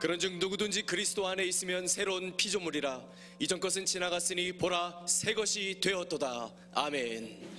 그런즉 누구든지 그리스도 안에 있으면 새로운 피조물이라. 이전 것은 지나갔으니 보라 새 것이 되었도다. 아멘.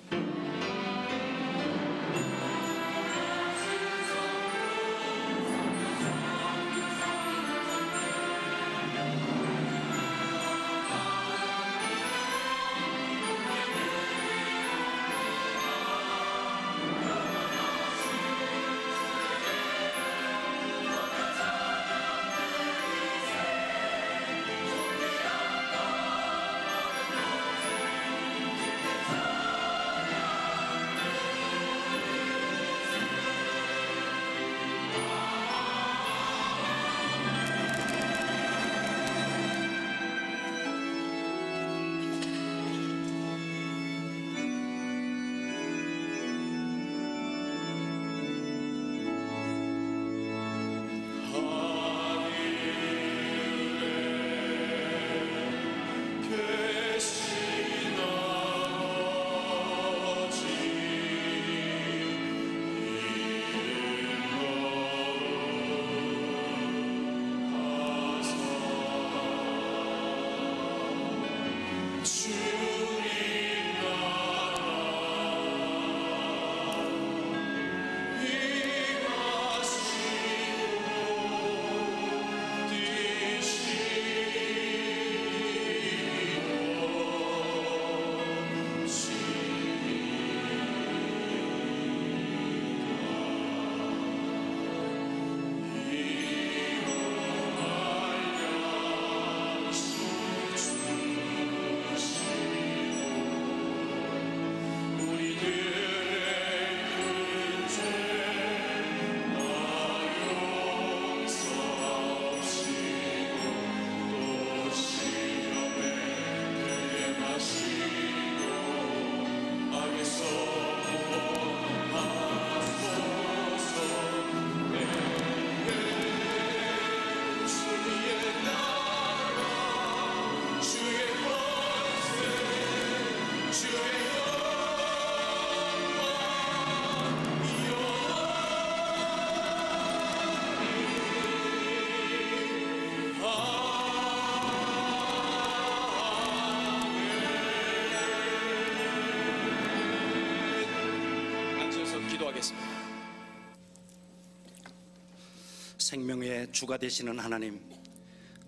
생명의 주가 되시는 하나님,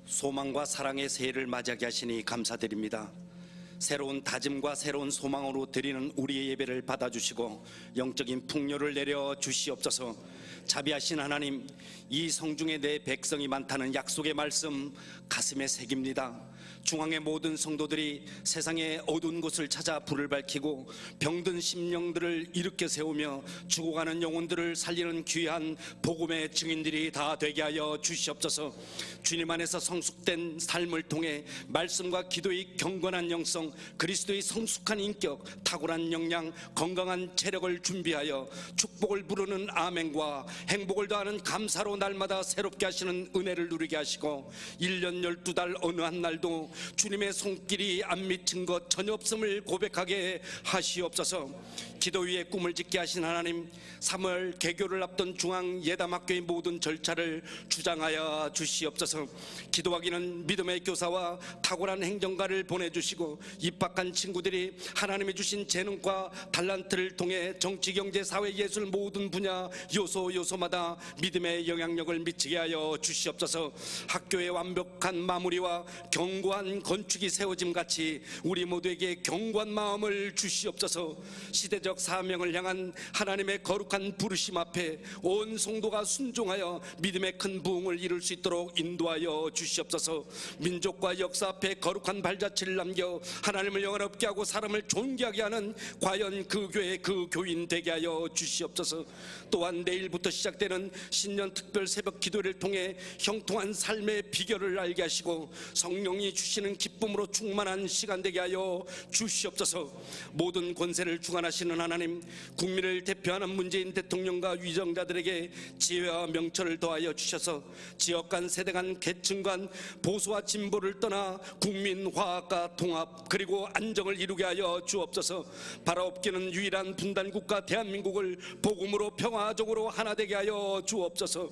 소망과 사랑의 새해를 맞이하게 하시니 감사드립니다. 새로운 다짐과 새로운 소망으로 드리는 우리의 예배를 받아주시고 영적인 풍요를 내려 주시옵소서. 자비하신 하나님, 이 성중에 내 백성이 많다는 약속의 말씀 가슴에 새깁니다. 중앙의 모든 성도들이 세상의 어두운 곳을 찾아 불을 밝히고 병든 심령들을 일으켜 세우며 죽어가는 영혼들을 살리는 귀한 복음의 증인들이 다 되게 하여 주시옵소서. 주님 안에서 성숙된 삶을 통해 말씀과 기도의 경건한 영성, 그리스도의 성숙한 인격, 탁월한 역량, 건강한 체력을 준비하여 축복을 부르는 아멘과 행복을 더하는 감사로 날마다 새롭게 하시는 은혜를 누리게 하시고 1년 12달 어느 한 날도 주님의 손길이 안 미친 것 전혀 없음을 고백하게 하시옵소서. 기도 위에 꿈을 짓게 하신 하나님, 3월 개교를 앞둔 중앙예담학교의 모든 절차를 주장하여 주시옵소서. 기도하기는 믿음의 교사와 탁월한 행정가를 보내주시고 입학한 친구들이 하나님이 주신 재능과 달란트를 통해 정치, 경제, 사회, 예술 모든 분야 요소마다 믿음의 영향력을 미치게 하여 주시옵소서. 학교의 완벽한 마무리와 견고한 건축이 세워짐 같이 우리 모두에게 견고한 마음을 주시옵소서. 시대적 사명을 향한 하나님의 거룩한 부르심 앞에 온 성도가 순종하여 믿음의 큰 부흥을 이룰 수 있도록 인도하여 주시옵소서. 민족과 역사 앞에 거룩한 발자취를 남겨 하나님을 영원롭게 하고 사람을 존귀하게 하는 과연 그 교회 그 교인 되게 하여 주시옵소서. 또한 내일부터 시작되는 신년 특별 새벽 기도를 통해 형통한 삶의 비결을 알게 하시고 성령이 주시는 기쁨으로 충만한 시간 되게 하여 주시옵소서. 모든 권세를 주관하시는 하나님, 국민을 대표하는 문재인 대통령과 위정자들에게 지혜와 명철을 더하여 주셔서 지역 간, 세대 간, 계층 간 보수와 진보를 떠나 국민 화합과 통합 그리고 안정을 이루게 하여 주옵소서. 바라옵기는 유일한 분단국가 대한민국을 복음으로 평화적으로 하나 되게 하여 주옵소서.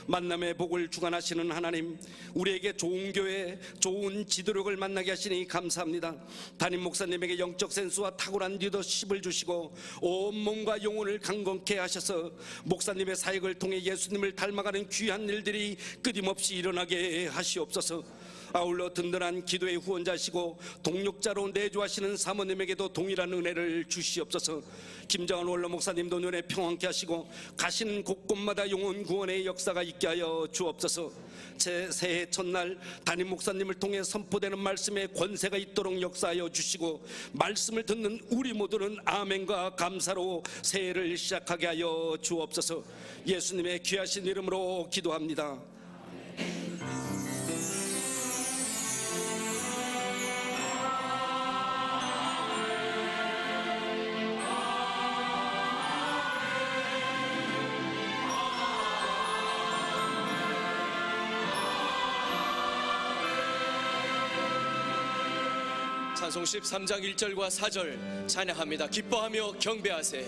만남의 복을 주관하시는 하나님, 우리에게 좋은 교회, 좋은 지도력을 만나게 하시니 감사합니다. 담임 목사님에게 영적 센스와 탁월한 리더십을 주시고 온 몸과 영혼을 강건케 하셔서 목사님의 사역을 통해 예수님을 닮아가는 귀한 일들이 끊임없이 일어나게 하시옵소서. 아울러 든든한 기도의 후원자시고 동력자로 내주하시는 사모님에게도 동일한 은혜를 주시옵소서. 김정한 원로 목사님도 눈에 평안케 하시고 가시는 곳곳마다 영혼 구원의 역사가 있게 하여 주옵소서. 제 새해 첫날 담임 목사님을 통해 선포되는 말씀에 권세가 있도록 역사하여 주시고 말씀을 듣는 우리 모두는 아멘과 감사로 새해를 시작하게 하여 주옵소서. 예수님의 귀하신 이름으로 기도합니다. 찬송 13장 1절과 4절 찬양합니다. 기뻐하며 경배하세.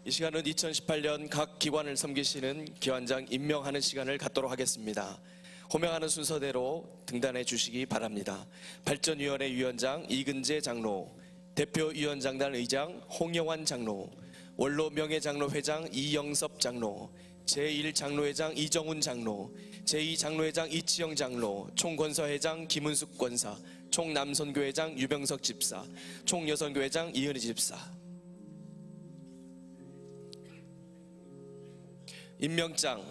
이 시간은 2018년 각 기관을 섬기시는 기관장 임명하는 시간을 갖도록 하겠습니다. 호명하는 순서대로 등단해 주시기 바랍니다. 발전위원회 위원장 이근재 장로, 대표위원장단 의장 홍영환 장로, 원로 명예장로 회장 이영섭 장로, 제1장로회장 이정훈 장로, 제2장로회장 이치영 장로, 총권서회장 김은숙 권사, 총남선교회장 유병석 집사, 총여선교회장 이은희 집사. 임명장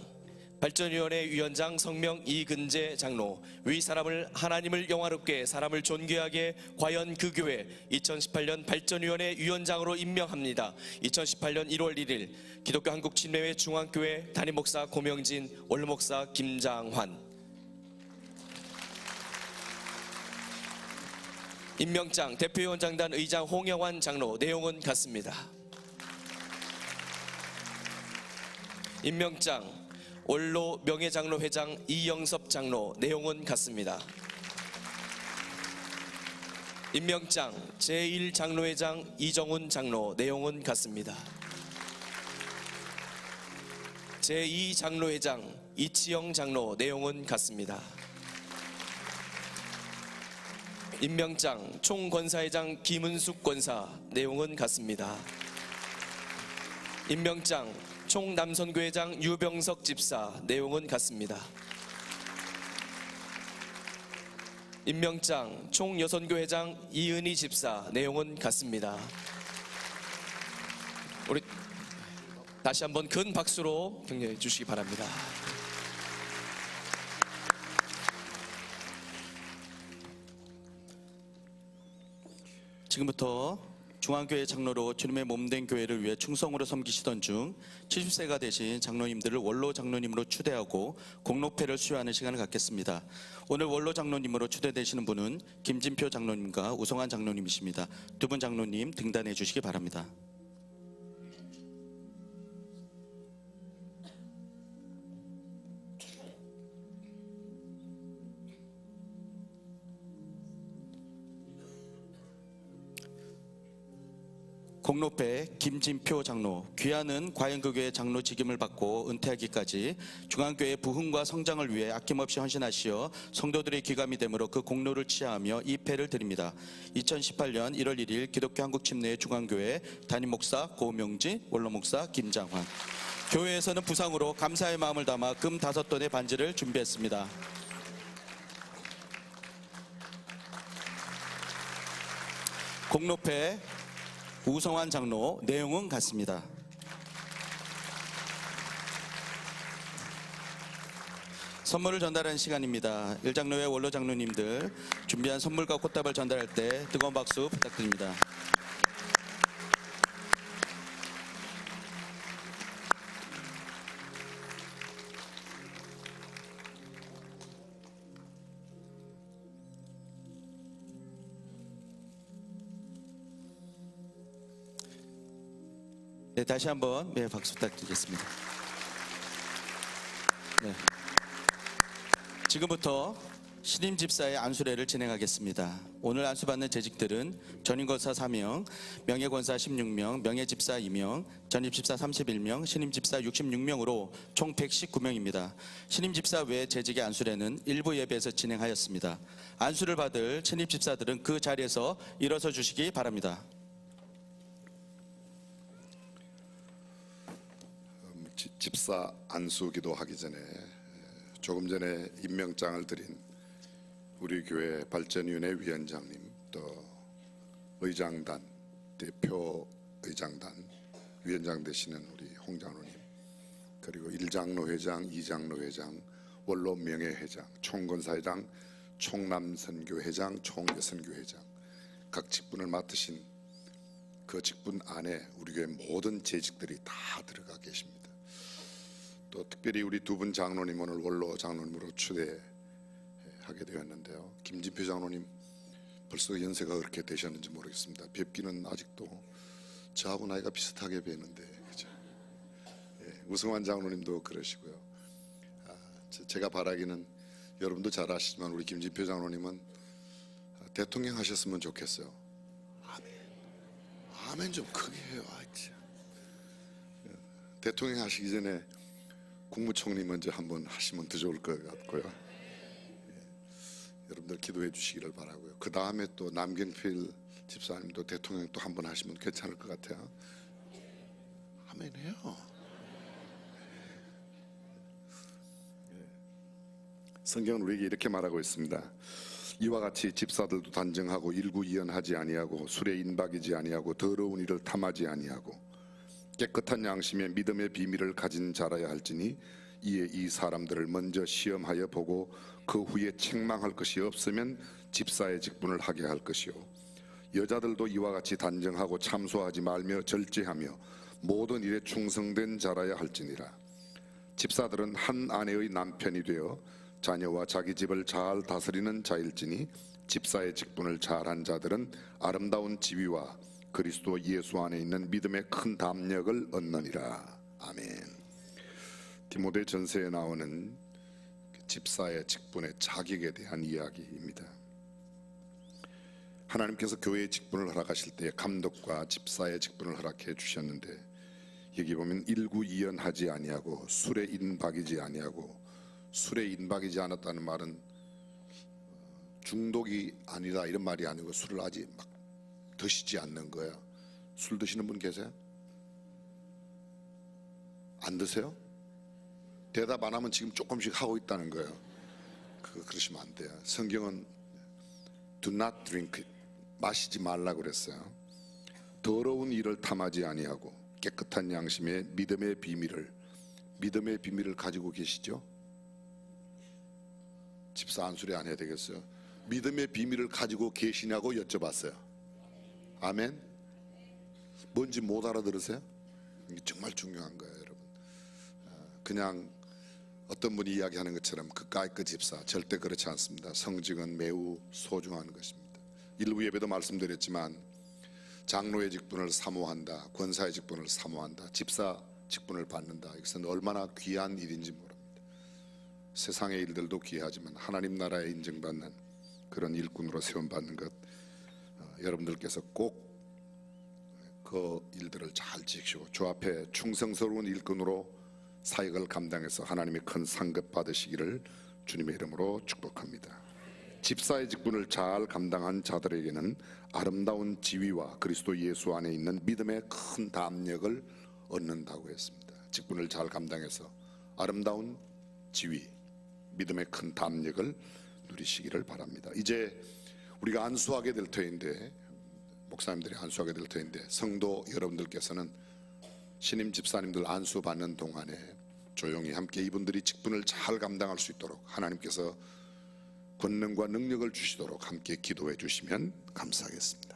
발전위원회 위원장 성명 이근재 장로, 위 사람을 하나님을 영화롭게 사람을 존귀하게 과연 그 교회 2018년 발전위원회 위원장으로 임명합니다. 2018년 1월 1일 기독교 한국침례회 중앙교회 담임목사 고명진, 원로목사 김장환. 임명장 대표위원장단 의장 홍영환 장로, 내용은 같습니다. 임명장 원로 명예장로 회장 이영섭 장로, 내용은 같습니다. 임명장 제1장로회장 이정훈 장로, 내용은 같습니다. 제2장로회장 이치영 장로, 내용은 같습니다. 임명장 총권사회장 김은숙 권사, 내용은 같습니다. 임명장 총남선교회장 유병석 집사, 내용은 같습니다. 임명장 총여선교회장 이은희 집사, 내용은 같습니다. 우리 다시 한번 큰 박수로 격려해 주시기 바랍니다. 지금부터 중앙교회 장로로 주님의 몸된 교회를 위해 충성으로 섬기시던 중 70세가 되신 장로님들을 원로 장로님으로 추대하고 공로패를 수여하는 시간을 갖겠습니다. 오늘 원로 장로님으로 추대되시는 분은 김진표 장로님과 우성환 장로님이십니다. 두 분 장로님 등단해 주시기 바랍니다. 공로패 김진표 장로, 귀하는 과연교회 장로 직임을 받고 은퇴하기까지 중앙교회 부흥과 성장을 위해 아낌없이 헌신하시어 성도들의 귀감이 되므로 그 공로를 치하하며 이 패를 드립니다. 2018년 1월 1일 기독교 한국침례 중앙교회 담임목사 고명지, 원로목사 김장환. 교회에서는 부상으로 감사의 마음을 담아 금 5톤의 반지를 준비했습니다. 공로패 우성환 장로, 내용은 같습니다. 선물을 전달하는 시간입니다. 일장로회 원로 장로님들 준비한 선물과 꽃다발 전달할 때 뜨거운 박수 부탁드립니다. 네, 다시 한번 박수 부탁드리겠습니다. 네. 지금부터 신임 집사의 안수례를 진행하겠습니다. 오늘 안수받는 재직들은 전임권사 4명, 명예권사 16명, 명예집사 2명, 전임집사 31명, 신임집사 66명으로 총 119명입니다. 신임집사 외 재직의 안수례는 일부 예배에서 진행하였습니다. 안수를 받을 신임집사들은 그 자리에서 일어서 주시기 바랍니다. 집사 안수 기도하기 전에 조금 전에 임명장을 드린 우리 교회 발전위원회 위원장님, 또 의장단, 대표 의장단 위원장 되시는 우리 홍 장로님, 그리고 1장로 회장, 2장로 회장, 원로 명예회장, 총권사회장, 총남선교회장, 총여선교회장 각 직분을 맡으신 그 직분 안에 우리 교회 모든 재직들이 다 들어가 계십니다. 또 특별히 우리 두 분 장로님 오늘 원로 장로님으로 추대하게 되었는데요. 김진표 장로님 벌써 연세가 그렇게 되셨는지 모르겠습니다. 뵙기는 아직도 저하고 나이가 비슷하게 뵈는데, 그죠? 예, 우승환 장로님도 그러시고요. 제가 바라기는 여러분도 잘 아시지만 우리 김진표 장로님은 대통령 하셨으면 좋겠어요. 아멘. 아멘 좀 크게 해요. 대통령 하시기 전에 국무총리 먼저 한번 하시면 더 좋을 것 같고요. 여러분들 기도해 주시기를 바라고요. 그 다음에 또 남경필 집사님도 대통령 또 한번 하시면 괜찮을 것 같아요. 아멘해요. 성경은 우리에게 이렇게 말하고 있습니다. 이와 같이 집사들도 단정하고 일구이연하지 아니하고 술에 인박이지 아니하고 더러운 일을 탐하지 아니하고 깨끗한 양심의 믿음의 비밀을 가진 자라야 할지니 이에 이 사람들을 먼저 시험하여 보고 그 후에 책망할 것이 없으면 집사의 직분을 하게 할 것이요 여자들도 이와 같이 단정하고 참소하지 말며 절제하며 모든 일에 충성된 자라야 할지니라. 집사들은 한 아내의 남편이 되어 자녀와 자기 집을 잘 다스리는 자일지니 집사의 직분을 잘한 자들은 아름다운 지위와 그리스도 예수 안에 있는 믿음의 큰 담력을 얻느니라. 아멘. 디모데 전서에 나오는 집사의 직분의 자격에 대한 이야기입니다. 하나님께서 교회의 직분을 허락하실 때 감독과 집사의 직분을 허락해 주셨는데, 여기 보면 일구이연하지 아니하고 술에 인박이지 아니하고, 술에 인박이지 않았다는 말은 중독이 아니라 이런 말이 아니고 술을 아직 막 드시지 않는 거예요. 술 드시는 분 계세요? 안 드세요? 대답 안 하면 지금 조금씩 하고 있다는 거예요. 그러시면 안 돼요. 성경은 do not drink it, 마시지 말라고 그랬어요. 더러운 일을 탐하지 아니하고 깨끗한 양심의 믿음의 비밀을 가지고 계시죠? 집사 안수례 안 해야 되겠어요? 믿음의 비밀을 가지고 계시냐고 여쭤봤어요. 아멘. 뭔지 못 알아들으세요? 이게 정말 중요한 거예요, 여러분. 그냥 어떤 분이 이야기하는 것처럼 그까이 그 집사, 절대 그렇지 않습니다. 성직은 매우 소중한 것입니다. 일부 예배도 말씀드렸지만 장로의 직분을 사모한다, 권사의 직분을 사모한다, 집사 직분을 받는다, 이것은 얼마나 귀한 일인지 모릅니다. 세상의 일들도 귀하지만 하나님 나라에 인정받는 그런 일꾼으로 세움받는 것, 여러분들께서 꼭 그 일들을 잘 지키시고 주 앞에 충성스러운 일꾼으로 사역을 감당해서 하나님의 큰 상급 받으시기를 주님의 이름으로 축복합니다. 집사의 직분을 잘 감당한 자들에게는 아름다운 지위와 그리스도 예수 안에 있는 믿음의 큰 담력을 얻는다고 했습니다. 직분을 잘 감당해서 아름다운 지위, 믿음의 큰 담력을 누리시기를 바랍니다. 이제 우리가 안수하게 될 터인데, 목사님들이 안수하게 될 터인데, 성도 여러분들께서는 신임 집사님들 안수 받는 동안에 조용히 함께 이분들이 직분을 잘 감당할 수 있도록 하나님께서 권능과 능력을 주시도록 함께 기도해 주시면 감사하겠습니다.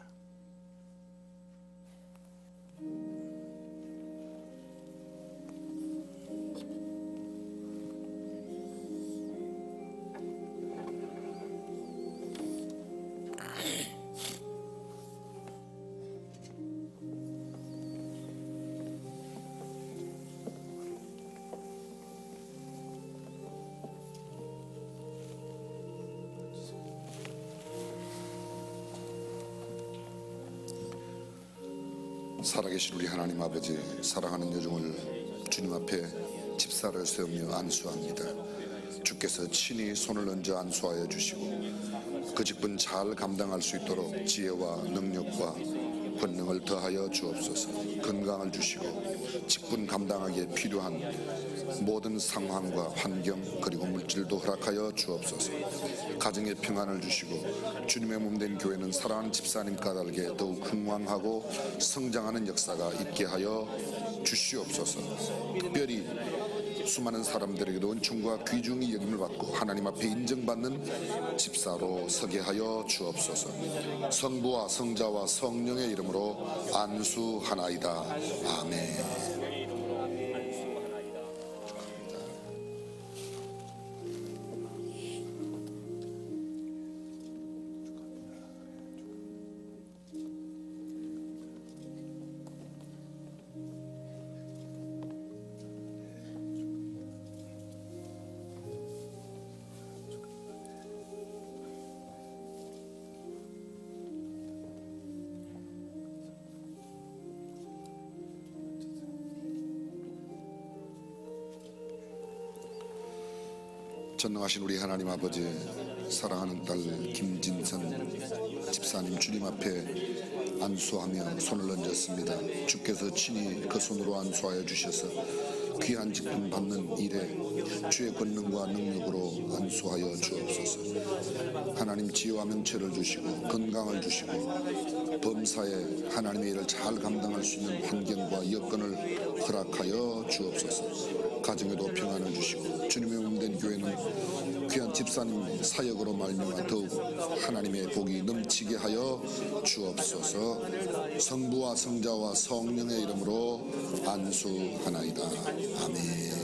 살아계신 우리 하나님 아버지, 사랑하는 여종을 주님 앞에 집사를 세우며 안수합니다. 주께서 친히 손을 얹어 안수하여 주시고 그 직분 잘 감당할 수 있도록 지혜와 능력과 권능을 더하여 주옵소서. 건강을 주시고 직분 감당하기에 필요한 모든 상황과 환경 그리고 물질도 허락하여 주옵소서. 가정에 평안을 주시고 주님의 몸된 교회는 사랑하는 집사님 까닭에 더욱 흥왕하고 성장하는 역사가 있게 하여 주시옵소서. 특별히 수많은 사람들에게도 은총과 귀중히 여김을 받고 하나님 앞에 인정받는 집사로 서게 하여 주옵소서. 성부와 성자와 성령의 이름으로 안수하나이다. 아멘. 전능하신 우리 하나님 아버지, 사랑하는 딸 김진선 집사님 주님 앞에 안수하며 손을 얹었습니다. 주께서 친히 그 손으로 안수하여 주셔서 귀한 직분 받는 일에 주의 권능과 능력으로 안수하여 주옵소서. 하나님 지혜와 명철을 주시고 건강을 주시고 범사에 하나님의 일을 잘 감당할 수 있는 환경과 여건을 허락하여 주옵소서. 가정에도 평안을 주시고 주님의 몸된 교회는 귀한 집사님 사역으로 말미암아 더욱 하나님의 복이 넘치게 하여 주옵소서. 성부와 성자와 성령의 이름으로 안수하나이다. 아멘.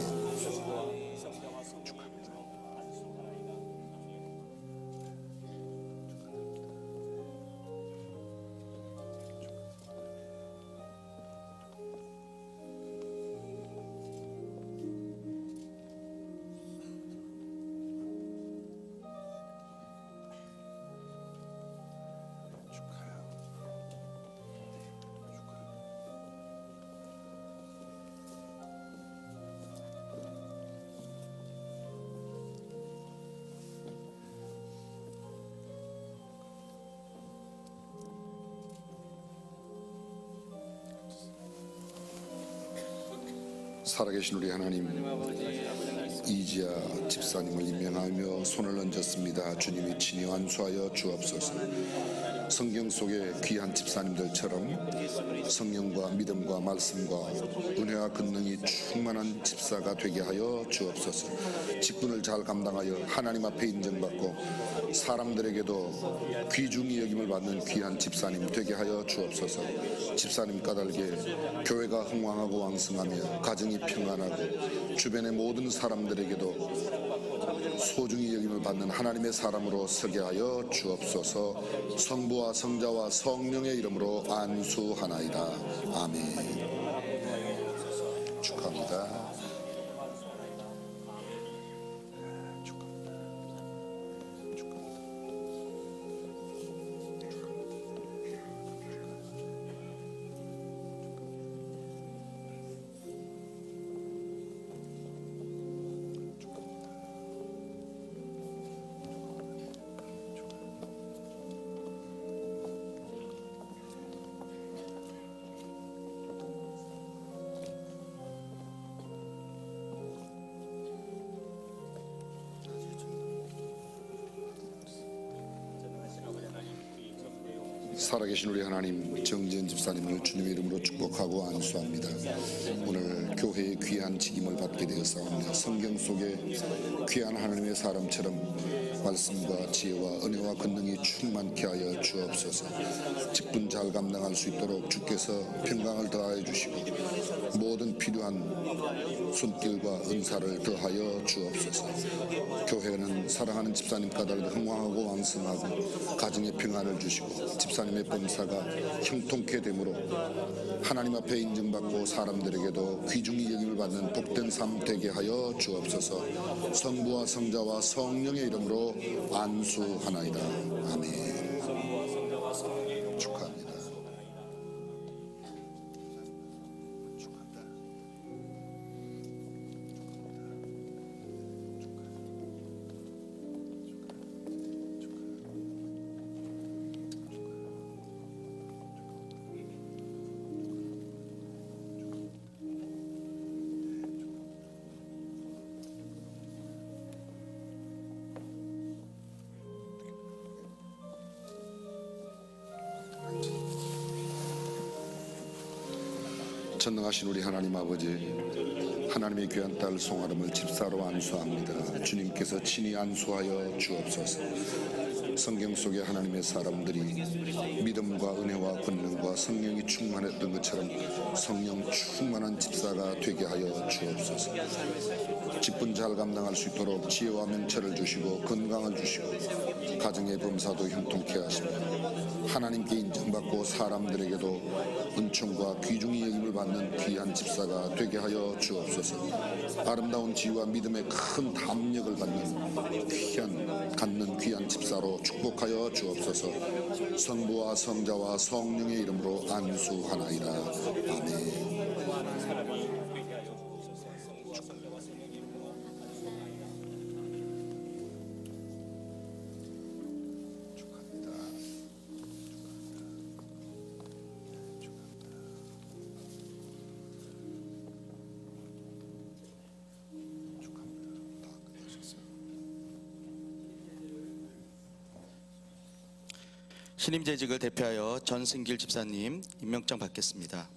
살아계신 우리 하나님, 이지아 집사님을 임명하며 손을 얹었습니다. 주님이 친히 안수하여 주옵소서. 성경 속의 귀한 집사님들처럼 성령과 믿음과 말씀과 은혜와 권능이 충만한 집사가 되게 하여 주옵소서. 직분을 잘 감당하여 하나님 앞에 인정받고 사람들에게도 귀중히 여김을 받는 귀한 집사님 되게 하여 주옵소서. 집사님 까닭에 교회가 흥왕하고 왕성하며 가정이 평안하고 주변의 모든 사람들에게도 소중히 여김을 받는 하나님의 사람으로 서게 하여 주옵소서. 성부와 성자와 성령의 이름으로 안수하나이다. 아멘. 축하합니다. 살아계신 우리 하나님, 정지은 집사님을 주님의 이름으로 축복하고 안수합니다. 오늘 교회의 귀한 직임을 받게 되었사오며 성경 속에 귀한 하나님의 사람처럼 말씀과 지혜와 은혜와 권능이 충만케 하여 주옵소서. 직분 잘 감당할 수 있도록 주께서 평강을 더하여 주시고 모든 필요한 손길과 은사를 더하여 주옵소서. 교회는 사랑하는 집사님 까닭에 흥왕하고 왕성하고 가정의 평안을 주시고 집사님의 범사가 형통케 되므로 하나님 앞에 인정받고 사람들에게도 귀중히 여김을 받는 복된 삶 되게 하여 주옵소서. 성부와 성자와 성령의 이름으로 안수하나이다. 아멘. 축하합니다. 전능하신 우리 하나님 아버지, 하나님의 귀한 딸 송아름을 집사로 안수합니다. 주님께서 친히 안수하여 주옵소서. 성경 속의 하나님의 사람들이 믿음과 은혜와 권능과 성령이 충만했던 것처럼 성령 충만한 집사가 되게 하여 주옵소서. 직분 잘 감당할 수 있도록 지혜와 명철을 주시고 건강을 주시고 가정의 범사도 형통케 하시며 하나님께 인정받고 사람들에게도 은총과 귀중히 여김을 받는 귀한 집사가 되게 하여 주옵소서. 아름다운 지혜와 믿음의 큰 담력을 갖는 귀한 집사로 축복하여 주옵소서. 성부와 성자와 성령의 이름으로 안수하나이다. 아멘. 신임재직을 대표하여 전승길 집사님 임명장 받겠습니다.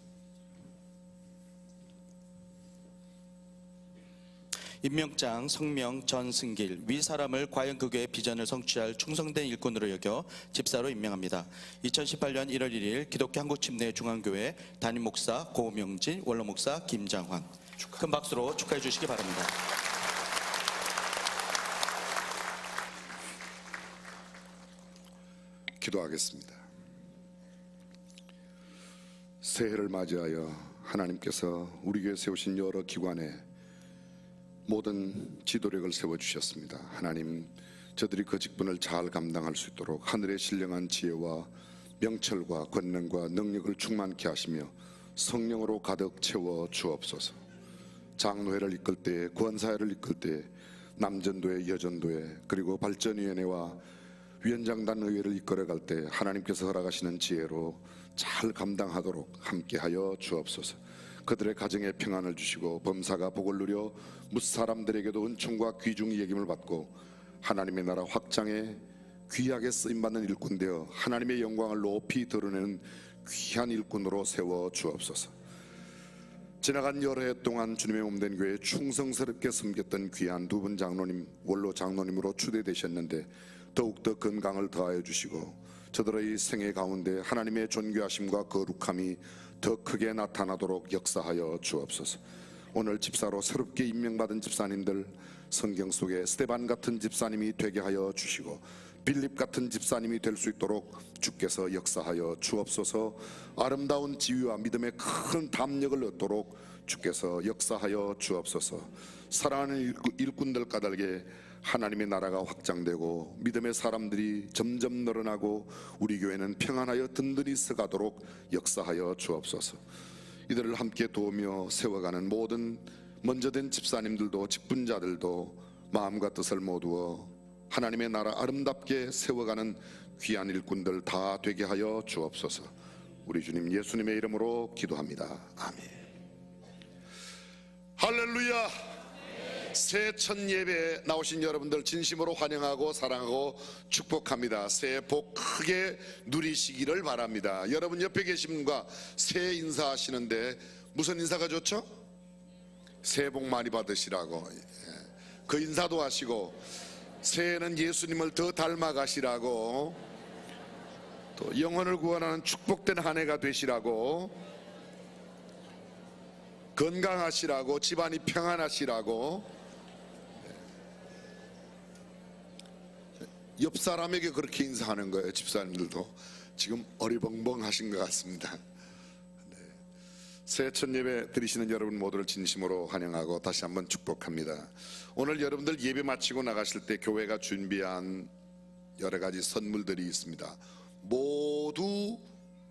임명장 성명 전승길, 위 사람을 과연 그 교회의 비전을 성취할 충성된 일꾼으로 여겨 집사로 임명합니다. 2018년 1월 1일 기독교 한국침례 중앙교회 담임 목사 고명진, 원로 목사 김장환. 큰 박수로 축하해 주시기 바랍니다. 기도하겠습니다. 새해를 맞이하여 하나님께서 우리 교회 세우신 여러 기관에 모든 지도력을 세워주셨습니다. 하나님, 저들이 그 직분을 잘 감당할 수 있도록 하늘의 신령한 지혜와 명철과 권능과 능력을 충만케 하시며 성령으로 가득 채워 주옵소서. 장로회를 이끌 때, 권사회를 이끌 때, 남전도회, 여전도회, 그리고 발전위원회와 위원장단 의회를 이끌어갈 때 하나님께서 허락하시는 지혜로 잘 감당하도록 함께하여 주옵소서. 그들의 가정에 평안을 주시고 범사가 복을 누려 뭇사람들에게도 은총과 귀중히 여김을 받고 하나님의 나라 확장에 귀하게 쓰임받는 일꾼 되어 하나님의 영광을 높이 드러내는 귀한 일꾼으로 세워 주옵소서. 지나간 여러 해 동안 주님의 몸된 교회에 충성스럽게 섬겼던 귀한 두 분 장로님, 원로 장로님으로 추대되셨는데 더욱더 건강을 더하여 주시고 저들의 생애 가운데 하나님의 존귀하심과 거룩함이 더 크게 나타나도록 역사하여 주옵소서. 오늘 집사로 새롭게 임명받은 집사님들, 성경 속에 스데반 같은 집사님이 되게 하여 주시고 빌립 같은 집사님이 될 수 있도록 주께서 역사하여 주옵소서. 아름다운 지위와 믿음의 큰 담력을 얻도록 주께서 역사하여 주옵소서. 사랑하는 일꾼들 까닭에 하나님의 나라가 확장되고 믿음의 사람들이 점점 늘어나고 우리 교회는 평안하여 든든히 서가도록 역사하여 주옵소서. 이들을 함께 도우며 세워가는 모든 먼저 된 집사님들도 직분자들도 마음과 뜻을 모두어 하나님의 나라 아름답게 세워가는 귀한 일꾼들 다 되게 하여 주옵소서. 우리 주님 예수님의 이름으로 기도합니다. 아멘. 할렐루야. 새해 첫 예배에 나오신 여러분들 진심으로 환영하고 사랑하고 축복합니다. 새해 복 크게 누리시기를 바랍니다. 여러분 옆에 계신 분과 새해 인사하시는데 무슨 인사가 좋죠? 새해 복 많이 받으시라고 그 인사도 하시고, 새해는 예수님을 더 닮아가시라고, 또 영혼을 구원하는 축복된 한 해가 되시라고, 건강하시라고, 집안이 평안하시라고. 옆 사람에게 그렇게 인사하는 거예요. 집사님들도 지금 어리벙벙하신 것 같습니다. 새해 첫 예배 드리시는 여러분 모두를 진심으로 환영하고 다시 한번 축복합니다. 오늘 여러분들 예배 마치고 나가실 때 교회가 준비한 여러 가지 선물들이 있습니다. 모두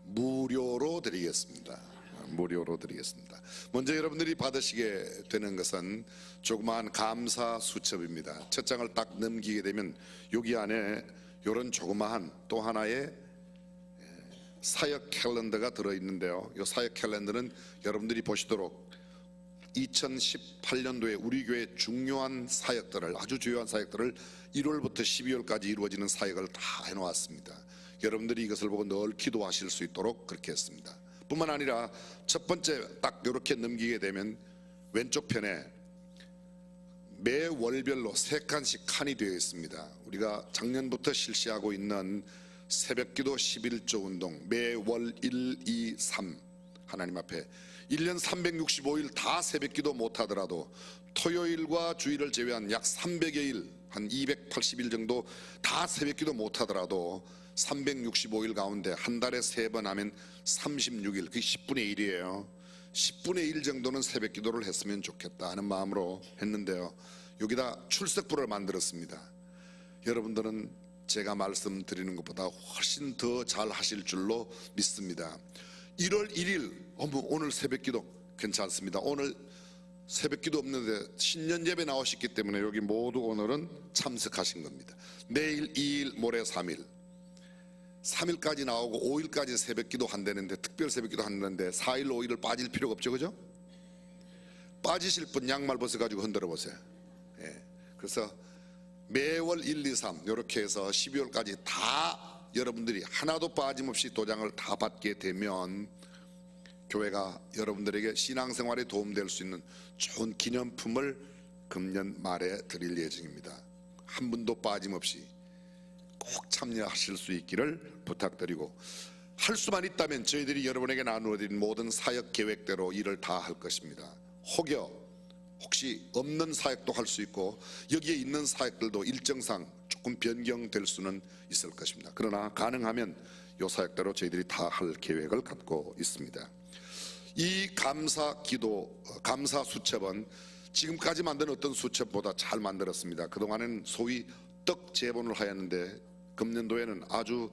무료로 드리겠습니다. 무료로 드리겠습니다. 먼저 여러분들이 받으시게 되는 것은 조그마한 감사 수첩입니다. 첫 장을 딱 넘기게 되면 여기 안에 이런 조그마한 또 하나의 사역 캘린더가 들어있는데요. 이 사역 캘린더는 여러분들이 보시도록 2018년도에 우리 교회 중요한 사역들을, 아주 중요한 사역들을 1월부터 12월까지 이루어지는 사역을 다 해놓았습니다. 여러분들이 이것을 보고 늘 기도하실 수 있도록 그렇게 했습니다. 뿐만 아니라 첫 번째 딱 이렇게 넘기게 되면 왼쪽 편에 매 월별로 3칸씩 칸이 되어 있습니다. 우리가 작년부터 실시하고 있는 새벽기도 11조 운동, 매월 1, 2, 3 하나님 앞에 1년 365일 다 새벽기도 못하더라도 토요일과 주일을 제외한 약 300여일, 한 280일 정도 다 새벽기도 못하더라도 365일 가운데 한 달에 3번 하면 36일, 그게 10분의 1이에요 10분의 1 정도는 새벽기도를 했으면 좋겠다 하는 마음으로 했는데요. 여기다 출석부를 만들었습니다. 여러분들은 제가 말씀드리는 것보다 훨씬 더 잘 하실 줄로 믿습니다. 1월 1일 오늘 새벽기도 괜찮습니다. 오늘 새벽기도 없는데 신년 예배 나오셨기 때문에 여기 모두 오늘은 참석하신 겁니다. 내일 2일, 모레 3일 3일까지 나오고 5일까지 새벽기도 한다는데, 특별 새벽기도 한다는데 4일, 5일을 빠질 필요가 없죠, 그죠? 빠지실 분 양말 벗어가지고 흔들어 보세요. 그래서 매월 1, 2, 3 이렇게 해서 12월까지 다 여러분들이 하나도 빠짐없이 도장을 다 받게 되면 교회가 여러분들에게 신앙생활에 도움될 수 있는 좋은 기념품을 금년 말에 드릴 예정입니다. 한 분도 빠짐없이 꼭 참여하실 수 있기를 부탁드리고, 할 수만 있다면 저희들이 여러분에게 나누어드린 모든 사역 계획대로 일을 다 할 것입니다. 혹시 없는 사역도 할 수 있고 여기에 있는 사역들도 일정상 조금 변경될 수는 있을 것입니다. 그러나 가능하면 이 사역대로 저희들이 다 할 계획을 갖고 있습니다. 이 감사 기도, 감사 수첩은 지금까지 만든 어떤 수첩보다 잘 만들었습니다. 그동안은 소위 떡 제본을 하였는데 금년도에는 아주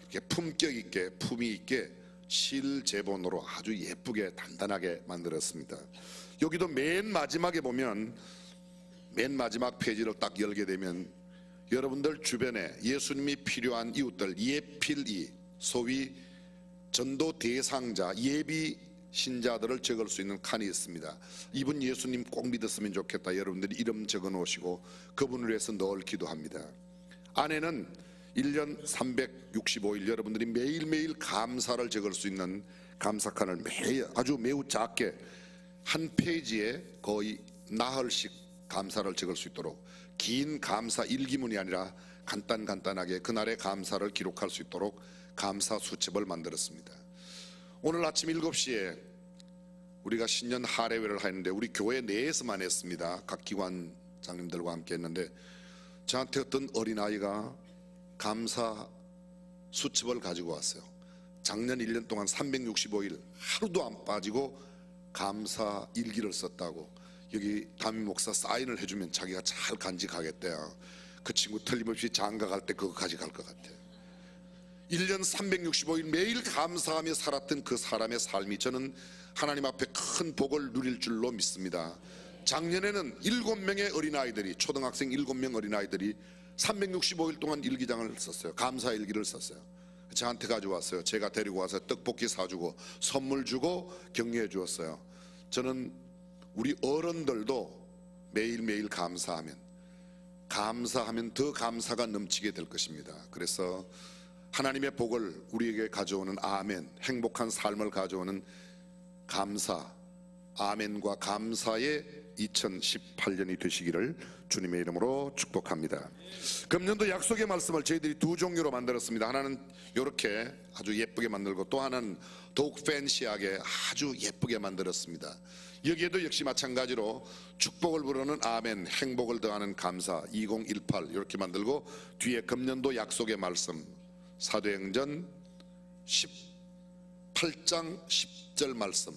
이렇게 품격 있게, 품위 있게 실 제본으로 아주 예쁘게 단단하게 만들었습니다. 여기도 맨 마지막에 보면, 맨 마지막 페이지를 딱 열게 되면 여러분들 주변에 예수님이 필요한 이웃들, 예필이, 소위 전도 대상자, 예비 신자들을 적을 수 있는 칸이 있습니다. 이분 예수님 꼭 믿었으면 좋겠다, 여러분들이 이름 적어 놓으시고 그분을 위해서 늘 기도합니다. 안에는 1년 365일 여러분들이 매일매일 감사를 적을 수 있는 감사칸을 매우 작게 한 페이지에 거의 나흘씩 감사를 적을 수 있도록, 긴 감사 일기문이 아니라 간단하게 그날의 감사를 기록할 수 있도록 감사 수첩을 만들었습니다. 오늘 아침 7시에 우리가 신년 할애회를 하는데 우리 교회 내에서만 했습니다. 각 기관장님들과 함께 했는데 저한테 어떤 어린아이가 감사 수첩을 가지고 왔어요. 작년 1년 동안 365일 하루도 안 빠지고 감사 일기를 썼다고. 여기 담임 목사 사인을 해주면 자기가 잘 간직하겠대요. 그 친구 틀림없이 장가 갈 때 그거 가져갈 것 같아요. 1년 365일 매일 감사하며 살았던 그 사람의 삶이 저는 하나님 앞에 큰 복을 누릴 줄로 믿습니다. 작년에는 7명의 어린아이들이, 초등학생 7명 어린아이들이 365일 동안 일기장을 썼어요. 감사 일기를 썼어요. 저한테 가져왔어요. 제가 데리고 와서 떡볶이 사주고 선물 주고 격려해 주었어요. 저는 우리 어른들도 매일매일 감사하면 더 감사가 넘치게 될 것입니다. 그래서 하나님의 복을 우리에게 가져오는 아멘, 행복한 삶을 가져오는 감사, 아멘과 감사의 2018년이 되시기를 주님의 이름으로 축복합니다. 금년도 약속의 말씀을 저희들이 두 종류로 만들었습니다. 하나는 이렇게 아주 예쁘게 만들고, 또 하나는 더욱 팬시하게 아주 예쁘게 만들었습니다. 여기에도 역시 마찬가지로 축복을 부르는 아멘, 행복을 더하는 감사 2018 이렇게 만들고, 뒤에 금년도 약속의 말씀 사도행전 18장 10절 말씀,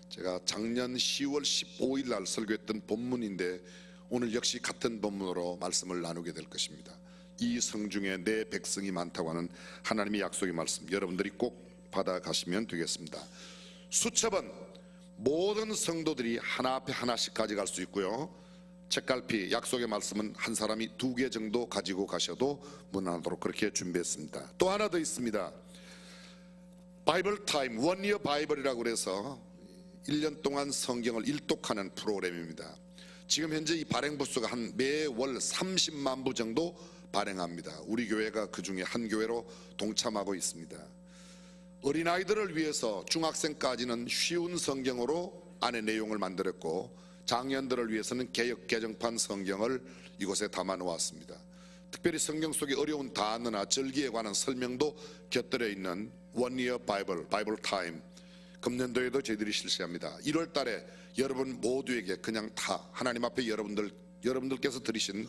제가 작년 10월 15일 날 설교했던 본문인데 오늘 역시 같은 본문으로 말씀을 나누게 될 것입니다. 이 성 중에 내 백성이 많다고 하는 하나님의 약속의 말씀, 여러분들이 꼭 받아가시면 되겠습니다. 수첩은 모든 성도들이 하나 앞에 하나씩 가져갈 수 있고요, 책갈피, 약속의 말씀은 한 사람이 2개 정도 가지고 가셔도 무난하도록 그렇게 준비했습니다. 또 하나 더 있습니다. 바이블 타임, 원이어 바이블이라고 그래서 1년 동안 성경을 일독하는 프로그램입니다. 지금 현재 이 발행 부수가 한 매월 30만 부 정도 발행합니다. 우리 교회가 그 중에 한 교회로 동참하고 있습니다. 어린아이들을 위해서 중학생까지는 쉬운 성경으로 안의 내용을 만들었고, 장년들을 위해서는 개역 개정판 성경을 이곳에 담아 놓았습니다. 특별히 성경 속의 어려운 단어나 절기에 관한 설명도 곁들여 있는 원이어 바이블 타임, 금년도에도 저희들이 실시합니다. 1월 달에 여러분 모두에게 그냥 다 하나님 앞에 여러분들께서 드리신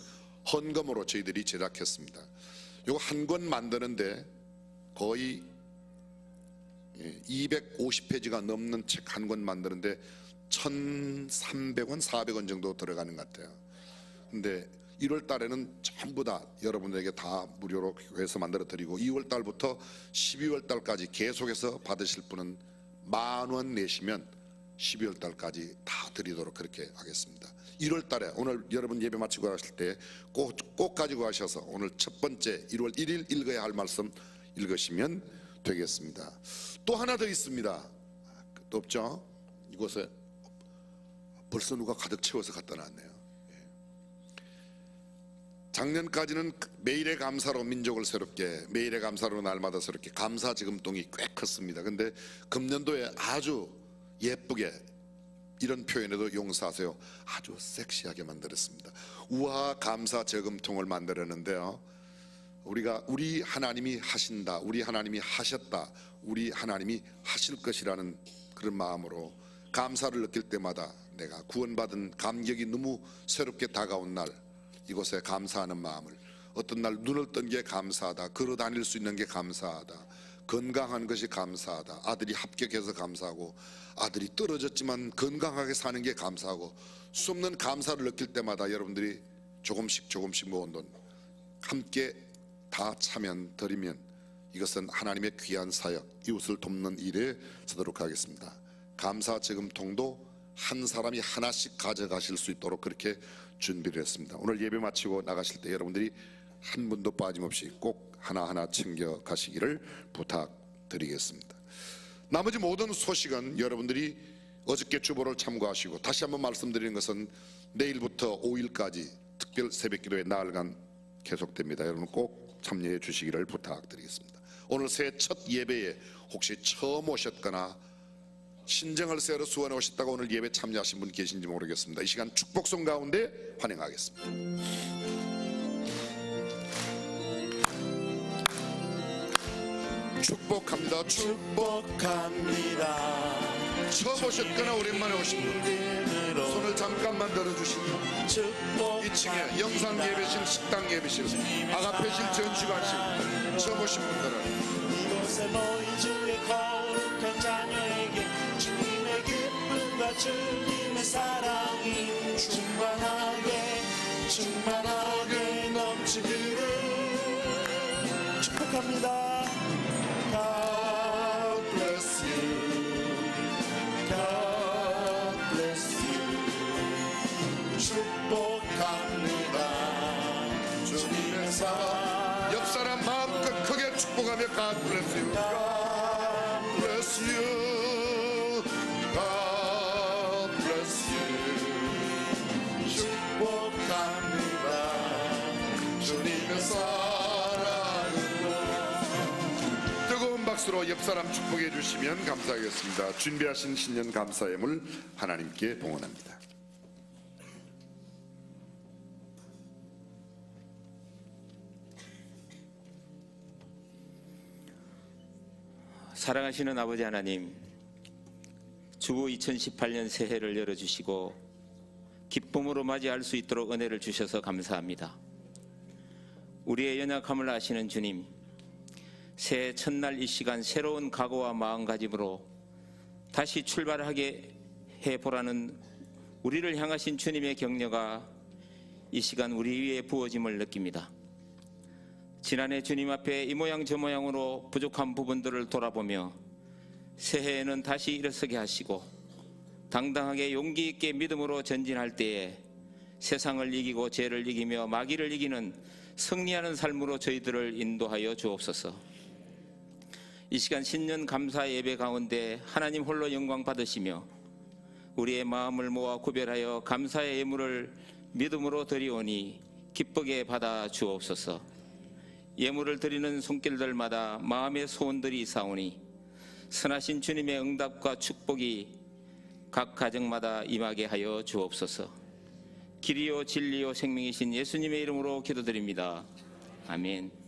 헌금으로 저희들이 제작했습니다. 요거 한 권 만드는데 거의 250페이지가 넘는 책 한 권 만드는데 1,300원, 400원 정도 들어가는 것 같아요. 근데 1월 달에는 전부 다 여러분들에게 다 무료로 해서 만들어 드리고, 2월 달부터 12월 달까지 계속해서 받으실 분은 10,000원 내시면 12월 달까지 다 드리도록 그렇게 하겠습니다. 1월 달에 오늘 여러분 예배 마치고 가실 때 꼭 가지고 가셔서 오늘 첫 번째 1월 1일 읽어야 할 말씀 읽으시면 되겠습니다. 또 하나 더 있습니다. 또 없죠? 이곳에 벌써 누가 가득 채워서 갖다 놨네요. 작년까지는 매일의 감사로 민족을 새롭게, 매일의 감사로 날마다 새롭게 감사 저금통이 꽤 컸습니다. 근데 금년도에 아주 예쁘게, 이런 표현에도 용서하세요, 아주 섹시하게 만들었습니다. 우아 감사 저금통을 만들었는데요, 우리 하나님이 하신다, 우리 하나님이 하셨다, 우리 하나님이 하실 것이라는 그런 마음으로 감사를 느낄 때마다 내가 구원받은 감격이 너무 새롭게 다가온 날, 이곳에 감사하는 마음을, 어떤 날 눈을 뜬 게 감사하다, 걸어 다닐 수 있는 게 감사하다, 건강한 것이 감사하다, 아들이 합격해서 감사하고, 아들이 떨어졌지만 건강하게 사는 게 감사하고, 수없는 감사를 느낄 때마다 여러분들이 조금씩 모은 돈 함께 다 차면 드리면 이것은 하나님의 귀한 사역, 이웃을 돕는 일에 쓰도록 하겠습니다. 감사 저금통도 한 사람이 하나씩 가져가실 수 있도록 그렇게 준비를 했습니다. 오늘 예배 마치고 나가실 때 여러분들이 한 분도 빠짐없이 꼭 하나하나 챙겨 가시기를 부탁드리겠습니다. 나머지 모든 소식은 여러분들이 어저께 주보를 참고하시고, 다시 한번 말씀드리는 것은 내일부터 5일까지 특별 새벽기도회 나흘간 계속됩니다. 여러분 꼭 참여해 주시기를 부탁드리겠습니다. 오늘 새해 첫 예배에 혹시 처음 오셨거나 신정을 새로 수원에 오셨다가 오늘 예배 참여하신 분 계신지 모르겠습니다. 이 시간 축복송 가운데 환영하겠습니다. 축복합니다. 축복합니다. 처음 오셨거나 오랜만에 오신 분 손을 잠깐만 들어주시면 2층에 영상 예배실, 식당 예배실, 아가페실, 전시관실 처음 오신 분들은 이곳에 모인 주의 거룩한 자녀에게 주님의 기쁨과 주님의 사랑이 충만하게 넘치기를 축복합니다. God bless you. God bless you. 축복합니다. 주님의 사랑 옆 사람 마음껏 크게 축복하며 God bless you. God bless you. God bless you. 축복합니다. 주님의 사랑으로. 뜨거운 박수로 옆 사람 축복해 주시면 감사하겠습니다. 준비하신 신년 감사 예물 하나님께 봉헌합니다. 사랑하시는 아버지 하나님, 주후 2018년 새해를 열어주시고 기쁨으로 맞이할 수 있도록 은혜를 주셔서 감사합니다. 우리의 연약함을 아시는 주님, 새해 첫날 이 시간 새로운 각오와 마음가짐으로 다시 출발하게 해보라는 우리를 향하신 주님의 격려가 이 시간 우리 위에 부어짐을 느낍니다. 지난해 주님 앞에 이 모양 저 모양으로 부족한 부분들을 돌아보며 새해에는 다시 일어서게 하시고 당당하게 용기 있게 믿음으로 전진할 때에 세상을 이기고 죄를 이기며 마귀를 이기는 승리하는 삶으로 저희들을 인도하여 주옵소서. 이 시간 신년 감사 예배 가운데 하나님 홀로 영광 받으시며 우리의 마음을 모아 구별하여 감사의 예물을 믿음으로 드리오니 기쁘게 받아 주옵소서. 예물을 드리는 손길들마다 마음의 소원들이 있사오니 선하신 주님의 응답과 축복이 각 가정마다 임하게 하여 주옵소서. 길이요 진리요 생명이신 예수님의 이름으로 기도드립니다. 아멘.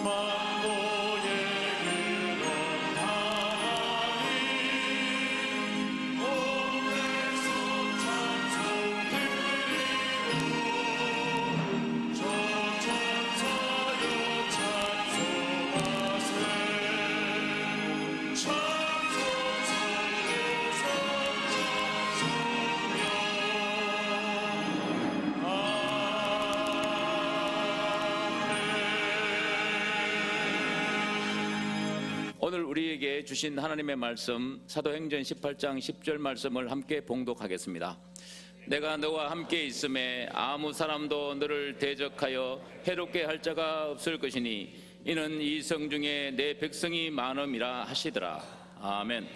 만고의 근원 하나님 온 백성 찬송 드리고 저 천사여 찬송하세 찬송 성령 성자 성령 오늘 우리에게 주신 하나님의 말씀 사도행전 18장 10절 말씀을 함께 봉독하겠습니다. 내가 너와 함께 있음에 아무 사람도 너를 대적하여 해롭게 할 자가 없을 것이니 이는 이 성 중에 내 백성이 많음이라 하시더라. 아멘.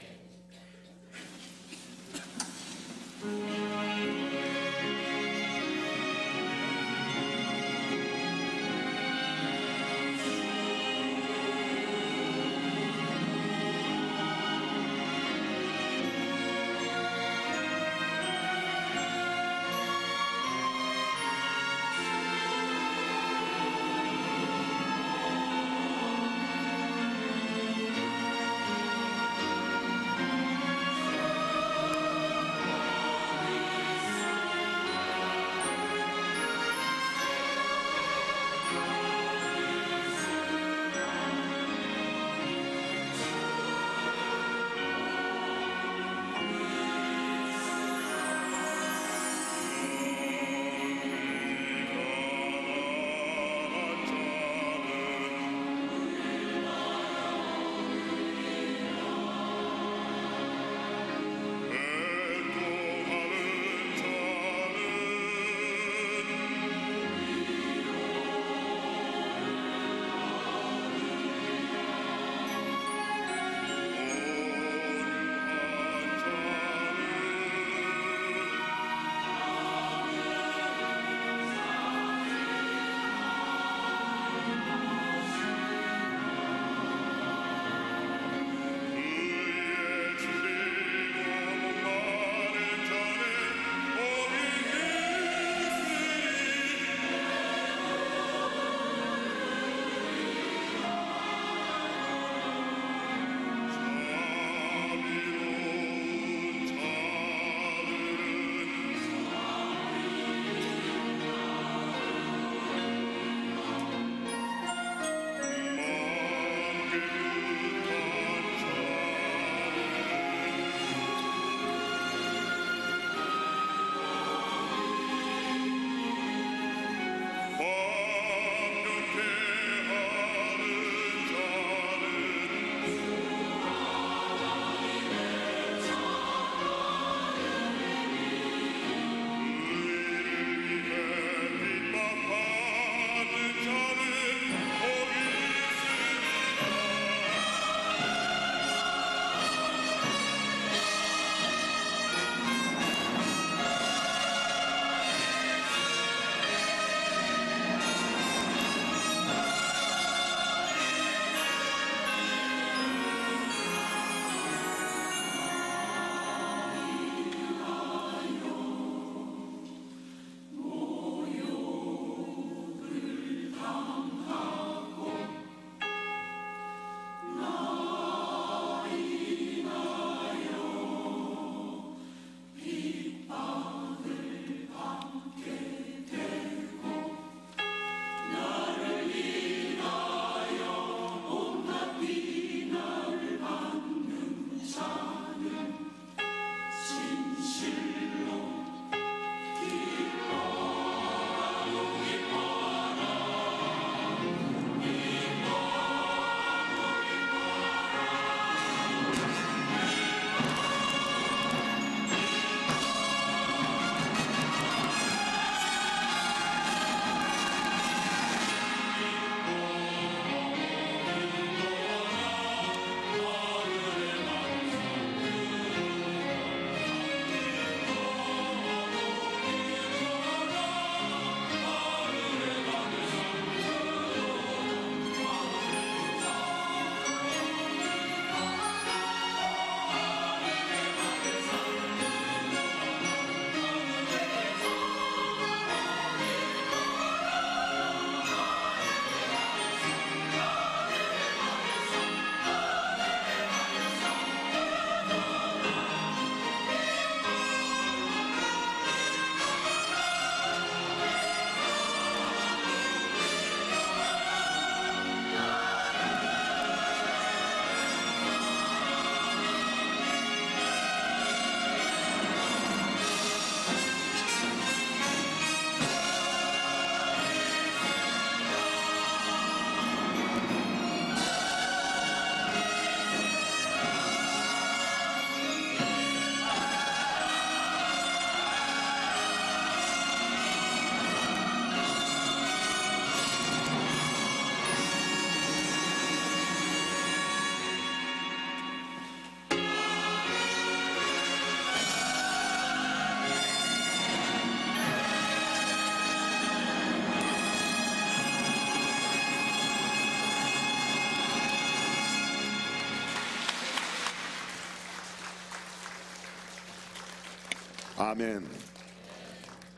아멘.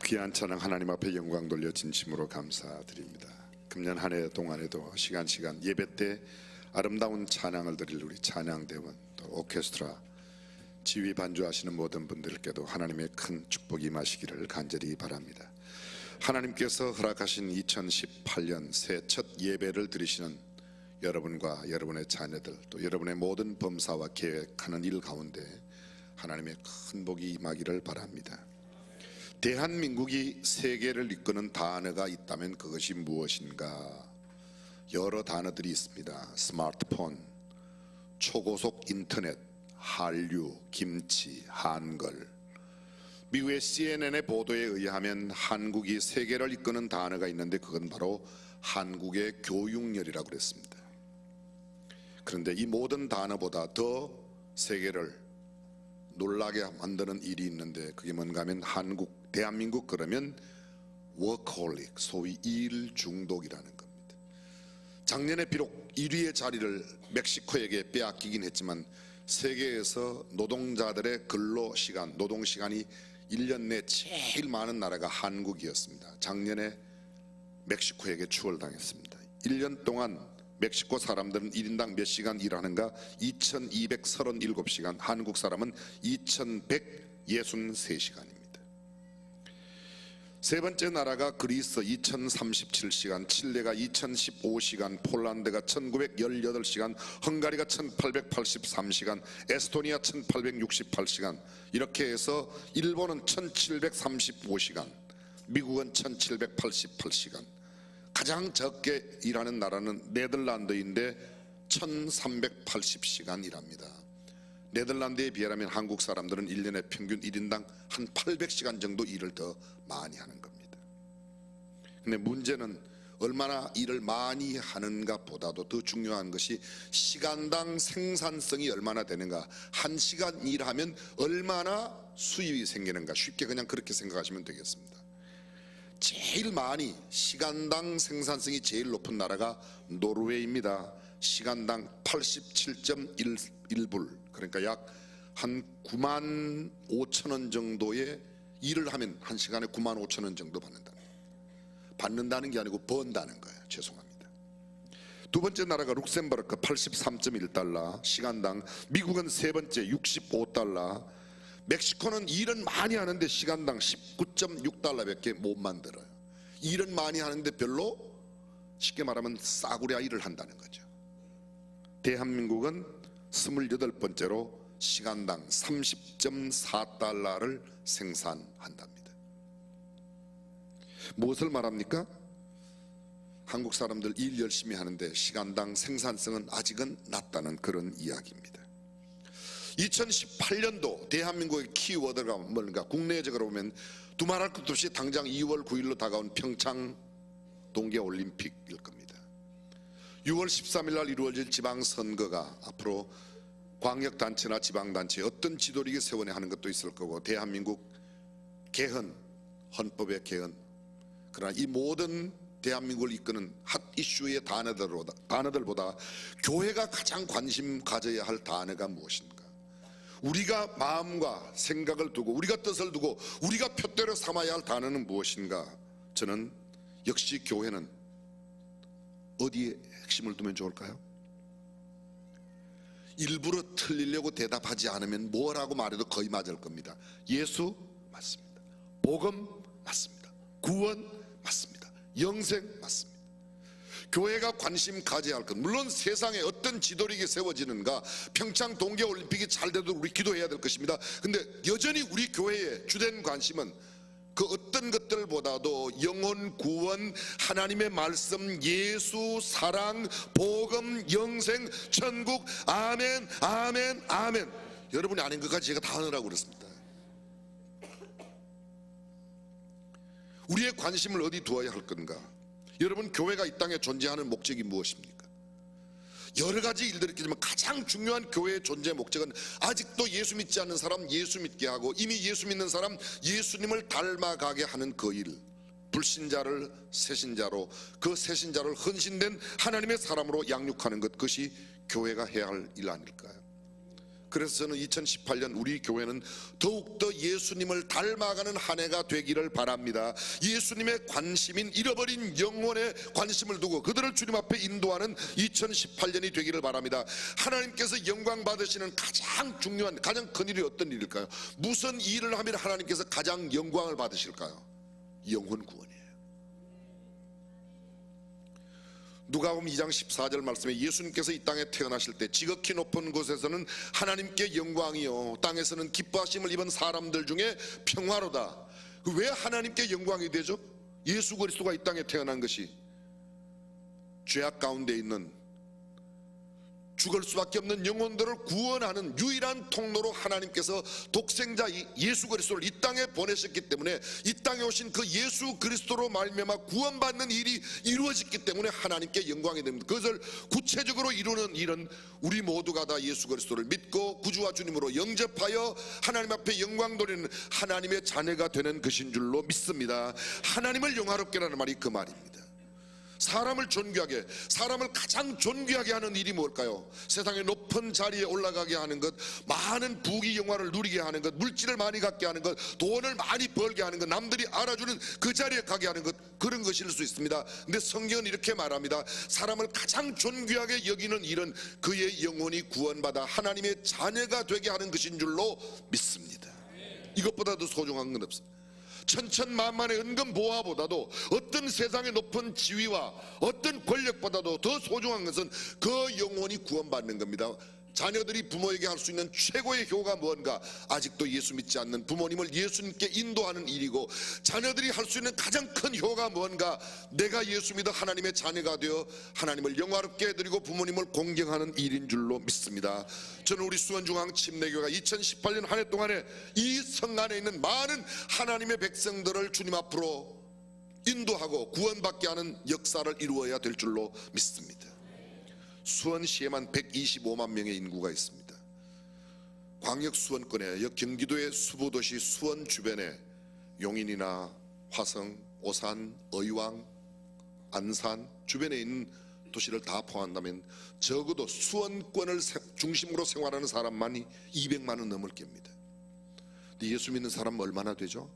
귀한 찬양 하나님 앞에 영광 돌려 진심으로 감사드립니다. 금년 한 해 동안에도 시간 예배 때 아름다운 찬양을 드릴 우리 찬양대원 또 오케스트라 지휘 반주하시는 모든 분들께도 하나님의 큰 축복이 임하시기를 간절히 바랍니다. 하나님께서 허락하신 2018년 새 첫 예배를 드리시는 여러분과 여러분의 자녀들 또 여러분의 모든 범사와 계획하는 일 가운데 하나님의 큰 복이 임하기를 바랍니다. 대한민국이 세계를 이끄는 단어가 있다면 그것이 무엇인가? 여러 단어들이 있습니다. 스마트폰, 초고속 인터넷, 한류, 김치, 한글. 미국의 CNN의 보도에 의하면 한국이 세계를 이끄는 단어가 있는데 그건 바로 한국의 교육열이라고 그랬습니다. 그런데 이 모든 단어보다 더 세계를 놀라게 만드는 일이 있는데 그게 뭔가 하면 대한민국 그러면 워커홀릭, 소위 일 중독이라는 겁니다. 작년에 비록 1위의 자리를 멕시코에게 빼앗기긴 했지만 세계에서 노동자들의 근로시간, 노동시간이 1년 내 제일 많은 나라가 한국이었습니다. 작년에 멕시코에게 추월당했습니다. 1년 동안 멕시코 사람들은 1인당 몇 시간 일하는가? 2237시간, 한국 사람은 2163시간입니다. 세 번째 나라가 그리스 2037시간, 칠레가 2015시간, 폴란드가 1918시간, 헝가리가 1883시간, 에스토니아 1868시간, 이렇게 해서 일본은 1735시간, 미국은 1788시간, 가장 적게 일하는 나라는 네덜란드인데 1380시간 일합니다. 네덜란드에 비하면 한국 사람들은 1년에 평균 1인당 한 800시간 정도 일을 더 많이 하는 겁니다. 근데 문제는 얼마나 일을 많이 하는가 보다도 더 중요한 것이 시간당 생산성이 얼마나 되는가, 1시간 일하면 얼마나 수입이 생기는가, 쉽게 그냥 그렇게 생각하시면 되겠습니다. 제일 많이 시간당 생산성이 제일 높은 나라가 노르웨이입니다. 시간당 87.1불, 그러니까 약 한 95,000원 정도의 일을 하면 한 시간에 95,000원 정도 받는다는 게 아니고 번다는 거예요. 죄송합니다. 두 번째 나라가 룩셈버그 83.1달러 시간당, 미국은 세 번째 65달러, 멕시코는 일은 많이 하는데 시간당 19.6달러밖에 못 만들어요. 일은 많이 하는데 별로, 쉽게 말하면 싸구려 일을 한다는 거죠. 대한민국은 28번째로 시간당 30.4달러를 생산한답니다. 무엇을 말합니까? 한국 사람들 일 열심히 하는데 시간당 생산성은 아직은 낮다는 그런 이야기입니다. 2018년도 대한민국의 키워드가 뭔가, 국내적으로 보면 두말할 것도 없이 당장 2월 9일로 다가온 평창 동계올림픽일 겁니다. 6월 13일 날 이루어질 지방선거가 앞으로 광역단체나 지방단체 어떤 지도력이 세워내 하는 것도 있을 거고, 대한민국 개헌, 헌법의 개헌, 그러나 이 모든 대한민국을 이끄는 핫 이슈의 단어들보다 교회가 가장 관심 가져야 할 단어가 무엇인가? 우리가 마음과 생각을 두고 우리가 뜻을 두고 우리가 표대로 삼아야 할 단어는 무엇인가? 저는 역시 교회는 어디에 핵심을 두면 좋을까요? 일부러 틀리려고 대답하지 않으면 뭐라고 말해도 거의 맞을 겁니다. 예수 맞습니다. 복음 맞습니다. 구원 맞습니다. 영생 맞습니다. 교회가 관심 가져야 할 것, 물론 세상에 어떤 지도력이 세워지는가, 평창 동계올림픽이 잘 돼도 우리 기도해야 될 것입니다. 근데 여전히 우리 교회의 주된 관심은 그 어떤 것들보다도 영혼 구원, 하나님의 말씀, 예수, 사랑, 복음, 영생, 천국, 아멘, 아멘, 아멘. 여러분이 아닌 것까지 제가 다 하느라고 그랬습니다. 우리의 관심을 어디 두어야 할 건가? 여러분, 교회가 이 땅에 존재하는 목적이 무엇입니까? 여러 가지 일들이 있겠지만 가장 중요한 교회의 존재 목적은 아직도 예수 믿지 않는 사람 예수 믿게 하고, 이미 예수 믿는 사람 예수님을 닮아가게 하는 그 일, 불신자를 새신자로, 그 새신자를 헌신된 하나님의 사람으로 양육하는 것, 그것이 교회가 해야 할 일 아닐까요? 그래서 저는 2018년 우리 교회는 더욱더 예수님을 닮아가는 한 해가 되기를 바랍니다. 예수님의 관심인 잃어버린 영혼에 관심을 두고 그들을 주님 앞에 인도하는 2018년이 되기를 바랍니다. 하나님께서 영광 받으시는 가장 중요한, 가장 큰 일이 어떤 일일까요? 무슨 일을 하면 하나님께서 가장 영광을 받으실까요? 영혼 구원이에요. 누가복음 2장 14절 말씀에 예수님께서 이 땅에 태어나실 때 지극히 높은 곳에서는 하나님께 영광이요 땅에서는 기뻐하심을 입은 사람들 중에 평화로다. 왜 하나님께 영광이 되죠? 예수 그리스도가 이 땅에 태어난 것이 죄악 가운데 있는 죽을 수밖에 없는 영혼들을 구원하는 유일한 통로로 하나님께서 독생자 예수 그리스도를 이 땅에 보내셨기 때문에 이 땅에 오신 그 예수 그리스도로 말미암아 구원받는 일이 이루어졌기 때문에 하나님께 영광이 됩니다. 그것을 구체적으로 이루는 일은 우리 모두가 다 예수 그리스도를 믿고 구주와 주님으로 영접하여 하나님 앞에 영광 돌리는 하나님의 자녀가 되는 것인 줄로 믿습니다. 하나님을 영화롭게라는 말이 그 말입니다. 사람을 존귀하게, 사람을 가장 존귀하게 하는 일이 뭘까요? 세상의 높은 자리에 올라가게 하는 것, 많은 부귀 영화를 누리게 하는 것, 물질을 많이 갖게 하는 것, 돈을 많이 벌게 하는 것, 남들이 알아주는 그 자리에 가게 하는 것, 그런 것일 수 있습니다. 근데 성경은 이렇게 말합니다. 사람을 가장 존귀하게 여기는 일은 그의 영혼이 구원받아 하나님의 자녀가 되게 하는 것인 줄로 믿습니다. 이것보다 더 소중한 건 없습니다. 천천만만의 은금 보화보다도 어떤 세상의 높은 지위와 어떤 권력보다도 더 소중한 것은 그 영혼이 구원받는 겁니다. 자녀들이 부모에게 할 수 있는 최고의 효가 뭔가? 아직도 예수 믿지 않는 부모님을 예수님께 인도하는 일이고, 자녀들이 할 수 있는 가장 큰 효가 뭔가? 내가 예수 믿어 하나님의 자녀가 되어 하나님을 영화롭게 해드리고 부모님을 공경하는 일인 줄로 믿습니다. 저는 우리 수원중앙 침례교회가 2018년 한 해 동안에 이 성 안에 있는 많은 하나님의 백성들을 주님 앞으로 인도하고 구원받게 하는 역사를 이루어야 될 줄로 믿습니다. 수원시에만 125만 명의 인구가 있습니다. 광역 수원권에 경기도의 수보도시 수원 주변에 용인이나 화성, 오산, 의왕, 안산 주변에 있는 도시를 다 포함한다면 적어도 수원권을 중심으로 생활하는 사람만이 200만 원 넘을 겁니다. 근데 예수 믿는 사람은 얼마나 되죠?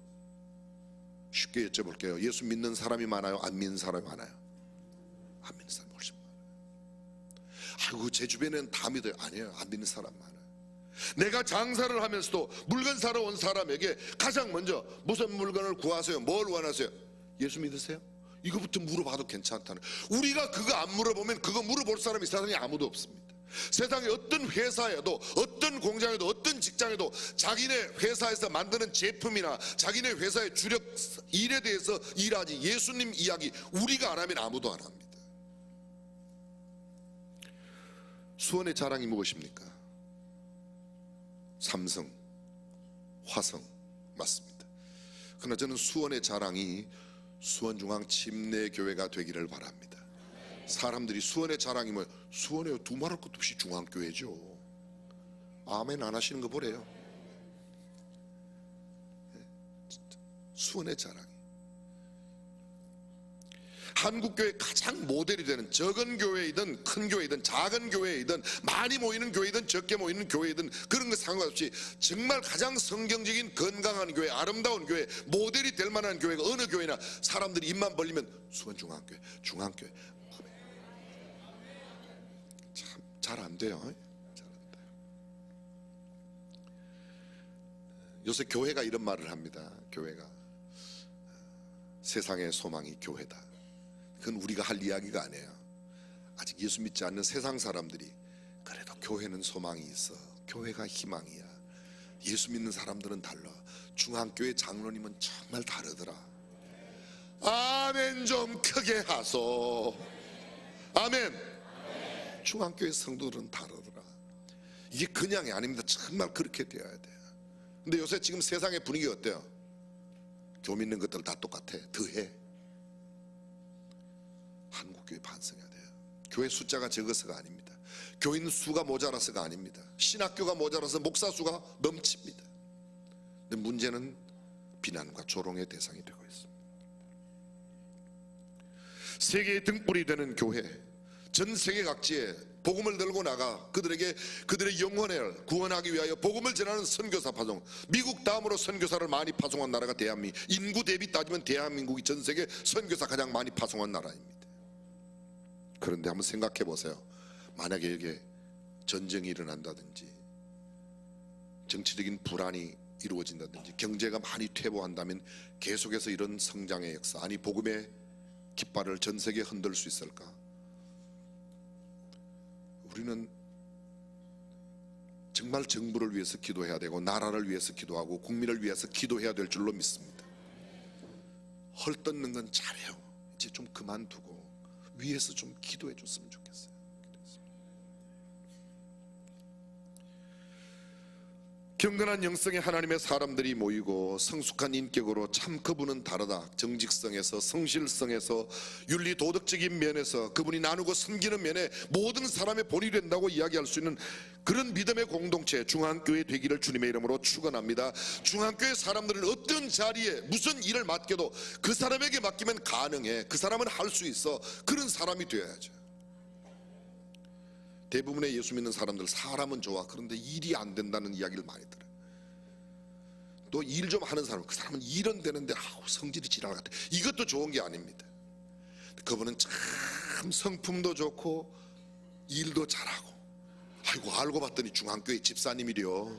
쉽게 여쭤볼게요. 예수 믿는 사람이 많아요? 안 믿는 사람이 많아요? 안 믿는 사람이 훨씬 많아요. 아이고 제 주변에는 다 믿어요. 아니에요. 안 믿는 사람 많아요. 내가 장사를 하면서도 물건 사러 온 사람에게 가장 먼저 무슨 물건을 구하세요? 뭘 원하세요? 예수 믿으세요? 이거부터 물어봐도 괜찮다는. 우리가 그거 안 물어보면 그거 물어볼 사람이 세상에 아무도 없습니다. 세상에 어떤 회사에도 어떤 공장에도 어떤 직장에도 자기네 회사에서 만드는 제품이나 자기네 회사의 주력 일에 대해서 일하지 예수님 이야기 우리가 안 하면 아무도 안 합니다. 수원의 자랑이 무엇입니까? 삼성, 화성 맞습니다. 그러나 저는 수원의 자랑이 수원중앙 침례교회가 되기를 바랍니다. 사람들이 수원의 자랑이 뭐 수원에 두말할 것도 없이 중앙교회죠. 아멘 안 하시는 거 보래요. 수원의 자랑이 한국교회 가장 모델이 되는, 적은 교회이든 큰 교회이든 작은 교회이든 많이 모이는 교회이든 적게 모이는 교회이든 그런 거 상관없이 정말 가장 성경적인 건강한 교회, 아름다운 교회, 모델이 될 만한 교회가 어느 교회나 사람들이 입만 벌리면 수원중앙교회, 중앙교회. 참 잘 안 돼요. 잘 안 돼요. 요새 교회가 이런 말을 합니다. 교회가 세상의 소망이 교회다. 그건 우리가 할 이야기가 아니에요. 아직 예수 믿지 않는 세상 사람들이 그래도 교회는 소망이 있어. 교회가 희망이야. 예수 믿는 사람들은 달라. 중앙교회 장로님은 정말 다르더라. 아멘 좀 크게 하소. 아멘. 중앙교회 성도들은 다르더라. 이게 그냥이 아닙니다. 정말 그렇게 되어야 돼요. 근데 요새 지금 세상의 분위기가 어때요? 교 믿는 것들 다 똑같아. 더해. 한국교회 반성해야 돼요. 교회 숫자가 적어서가 아닙니다. 교인 수가 모자라서가 아닙니다. 신학교가 모자라서 목사 수가 넘칩니다. 근데 문제는 비난과 조롱의 대상이 되고 있습니다. 세계의 등불이 되는 교회, 전 세계 각지에 복음을 들고 나가 그들에게 그들의 영혼을 구원하기 위하여 복음을 전하는 선교사 파송, 미국 다음으로 선교사를 많이 파송한 나라가 대한민국, 인구 대비 따지면 대한민국이 전 세계 선교사 가장 많이 파송한 나라입니다. 그런데 한번 생각해 보세요. 만약에 여기에 전쟁이 일어난다든지 정치적인 불안이 이루어진다든지 경제가 많이 퇴보한다면 계속해서 이런 성장의 역사, 아니 복음의 깃발을 전 세계에 흔들 수 있을까? 우리는 정말 정부를 위해서 기도해야 되고 나라를 위해서 기도하고 국민을 위해서 기도해야 될 줄로 믿습니다. 헐뜯는 건 잘해요. 이제 좀 그만두고 위에서 좀 기도해 줬으면 좋겠어요. 경건한 영성의 하나님의 사람들이 모이고 성숙한 인격으로 참 그분은 다르다, 정직성에서 성실성에서 윤리 도덕적인 면에서 그분이 나누고 섬기는 면에 모든 사람의 본이 된다고 이야기할 수 있는 그런 믿음의 공동체 중앙교회 되기를 주님의 이름으로 축원합니다. 중앙교회 사람들은 어떤 자리에 무슨 일을 맡겨도 그 사람에게 맡기면 가능해, 그 사람은 할 수 있어, 그런 사람이 되어야죠. 대부분의 예수 믿는 사람들 사람은 좋아, 그런데 일이 안 된다는 이야기를 많이 들어요. 또 일 좀 하는 사람, 그 사람은 일은 되는데 성질이 지랄 같아. 이것도 좋은 게 아닙니다. 그분은 참 성품도 좋고 일도 잘하고, 아이고 알고 봤더니 중앙교회 집사님이려.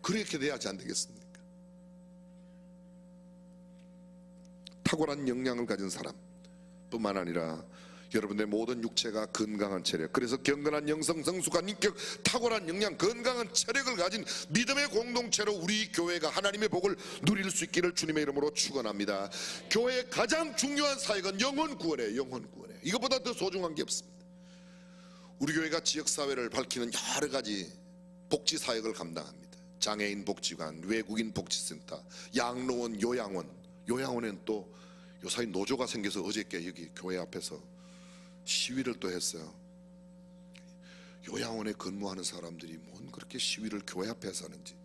그렇게 돼야지 안 되겠습니까? 탁월한 역량을 가진 사람뿐만 아니라 여러분들의 모든 육체가 건강한 체력, 그래서 경건한 영성, 성숙한 인격, 탁월한 역량, 건강한 체력을 가진 믿음의 공동체로 우리 교회가 하나님의 복을 누릴 수 있기를 주님의 이름으로 축원합니다. 교회의 가장 중요한 사역은 영혼 구원이에요. 영혼 구원이에요. 이것보다 더 소중한 게 없습니다. 우리 교회가 지역사회를 밝히는 여러 가지 복지 사역을 감당합니다. 장애인 복지관, 외국인 복지센터, 양로원, 요양원. 요양원에는 또 요사이 노조가 생겨서 어저께 여기 교회 앞에서 시위를 또 했어요. 요양원에 근무하는 사람들이 뭔 그렇게 시위를 교회 앞에서 하는지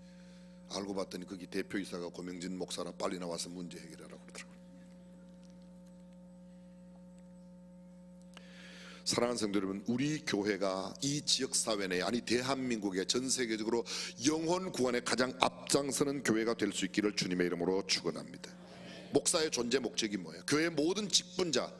알고 봤더니 거기 대표이사가 고명진 목사라 빨리 나와서 문제 해결하라고 그러더라고요. 사랑하는 성도 여러분, 우리 교회가 이 지역사회 내에, 아니 대한민국의 전 세계적으로 영혼 구원에 가장 앞장서는 교회가 될 수 있기를 주님의 이름으로 축원합니다. 목사의 존재 목적이 뭐예요? 교회 모든 직분자,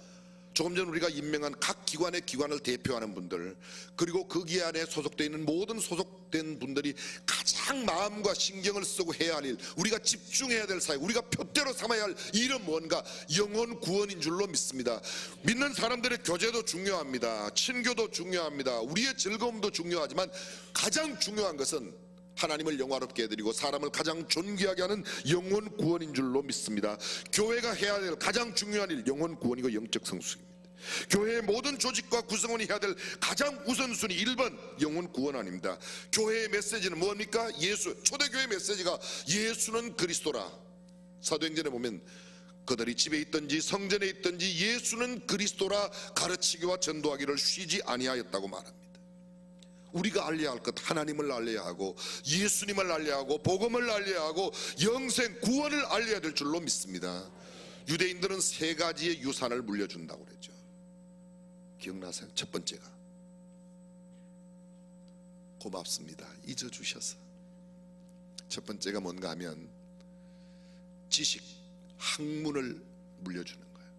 조금 전 우리가 임명한 각 기관의 기관을 대표하는 분들, 그리고 거기 안에 소속되어 있는 모든 소속된 분들이 가장 마음과 신경을 쓰고 해야 할 일, 우리가 집중해야 될 사역, 우리가 표대로 삼아야 할 일은 뭔가? 영혼 구원인 줄로 믿습니다. 믿는 사람들의 교제도 중요합니다. 친교도 중요합니다. 우리의 즐거움도 중요하지만 가장 중요한 것은 하나님을 영화롭게 해드리고 사람을 가장 존귀하게 하는 영혼 구원인 줄로 믿습니다. 교회가 해야 될 가장 중요한 일, 영혼 구원이고 영적 성숙입니다. 교회의 모든 조직과 구성원이 해야 될 가장 우선순위 1번 영혼 구원 아닙니다. 교회의 메시지는 뭡니까? 예수. 초대교회 메시지가 예수는 그리스도라. 사도행전에 보면 그들이 집에 있든지 성전에 있든지 예수는 그리스도라 가르치기와 전도하기를 쉬지 아니하였다고 말합니다. 우리가 알려야 할 것, 하나님을 알려야 하고 예수님을 알려야 하고 복음을 알려야 하고 영생 구원을 알려야 될 줄로 믿습니다. 유대인들은 3가지의 유산을 물려준다고 그랬죠. 기억나세요? 첫 번째가 고맙습니다. 잊어주셔서. 첫 번째가 뭔가 하면 지식, 학문을 물려주는 거예요.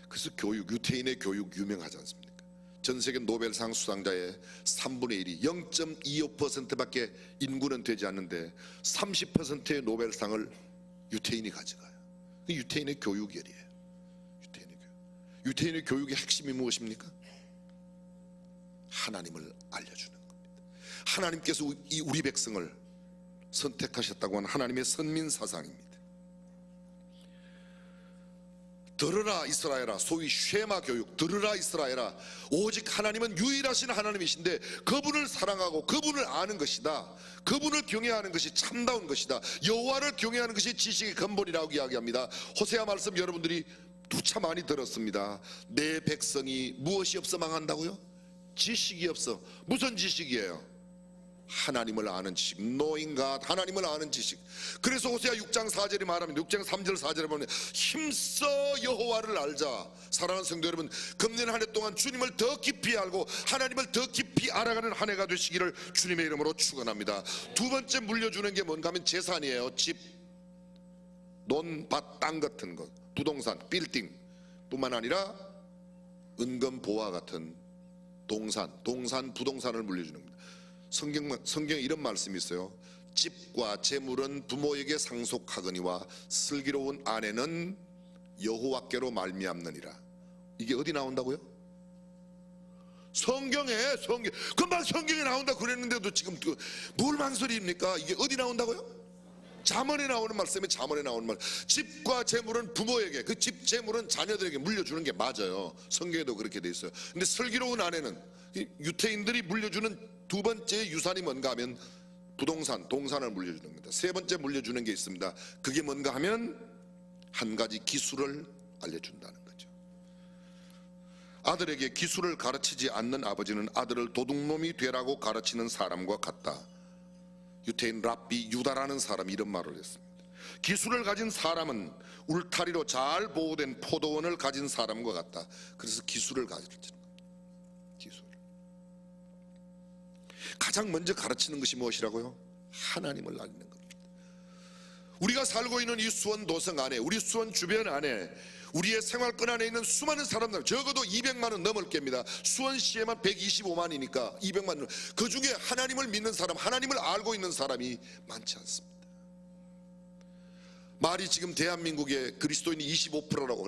그래서 교육, 유태인의 교육 유명하지 않습니까? 전 세계 노벨상 수상자의 3분의 1이 0.25%밖에 인구는 되지 않는데 30%의 노벨상을 유태인이 가져가요. 유태인의 교육열이에요. 유태인의 교육의 핵심이 무엇입니까? 하나님을 알려주는 겁니다. 하나님께서 우리 백성을 선택하셨다고 하는 하나님의 선민 사상입니다. 들으라 이스라엘아, 소위 쉐마 교육, 들으라 이스라엘아, 오직 하나님은 유일하신 하나님이신데 그분을 사랑하고 그분을 아는 것이다, 그분을 경외하는 것이 참다운 것이다, 여호와를 경외하는 것이 지식의 근본이라고 이야기합니다. 호세아 말씀 여러분들이 두차 많이 들었습니다. 내 백성이 무엇이 없어 망한다고요? 지식이 없어. 무슨 지식이에요? 하나님을 아는 지식, knowing God, 하나님을 아는 지식. 그래서 호세아 6장 4절이 말합니다. 6장 3절 4절에 보면 힘써 여호와를 알자. 사랑하는 성도 여러분, 금년 한 해 동안 주님을 더 깊이 알고 하나님을 더 깊이 알아가는 한 해가 되시기를 주님의 이름으로 축원합니다. 두 번째 물려주는 게 뭔가 하면 재산이에요. 집, 논, 밭, 땅 같은 것, 부동산, 빌딩 뿐만 아니라 은금, 보화 같은 동산, 부동산을 물려주는 겁니다. 성경에 이런 말씀이 있어요. 집과 재물은 부모에게 상속하거니와 슬기로운 아내는 여호와께로 말미암느니라. 이게 어디 나온다고요? 성경에 금방 성경에 나온다 그랬는데도 지금 뭘 망설입니까? 이게 어디 나온다고요? 잠언에 나오는 말씀에 잠언에 나오는 말. 집과 재물은 부모에게, 그 집 재물은 자녀들에게 물려주는 게 맞아요. 성경에도 그렇게 돼 있어요. 근데 슬기로운 아내는 유태인들이 물려주는 두 번째 유산이 뭔가 하면 부동산, 동산을 물려주는 겁니다. 세 번째 물려주는 게 있습니다. 그게 뭔가 하면 한 가지 기술을 알려준다는 거죠. 아들에게 기술을 가르치지 않는 아버지는 아들을 도둑놈이 되라고 가르치는 사람과 같다. 유태인 랍비 유다라는 사람이 이런 말을 했습니다. 기술을 가진 사람은 울타리로 잘 보호된 포도원을 가진 사람과 같다. 그래서 기술을 가르치는 겁니다. 기술. 가장 먼저 가르치는 것이 무엇이라고요? 하나님을 알는 겁니다. 우리가 살고 있는 이 수원 도성 안에, 우리 수원 주변 안에, 우리의 생활권 안에 있는 수많은 사람들, 적어도 200만은 넘을 겁니다. 수원시에만 125만이니까 200만. 그 중에 하나님을 믿는 사람, 하나님을 알고 있는 사람이 많지 않습니다. 말이 지금 대한민국의 그리스도인이 25%라고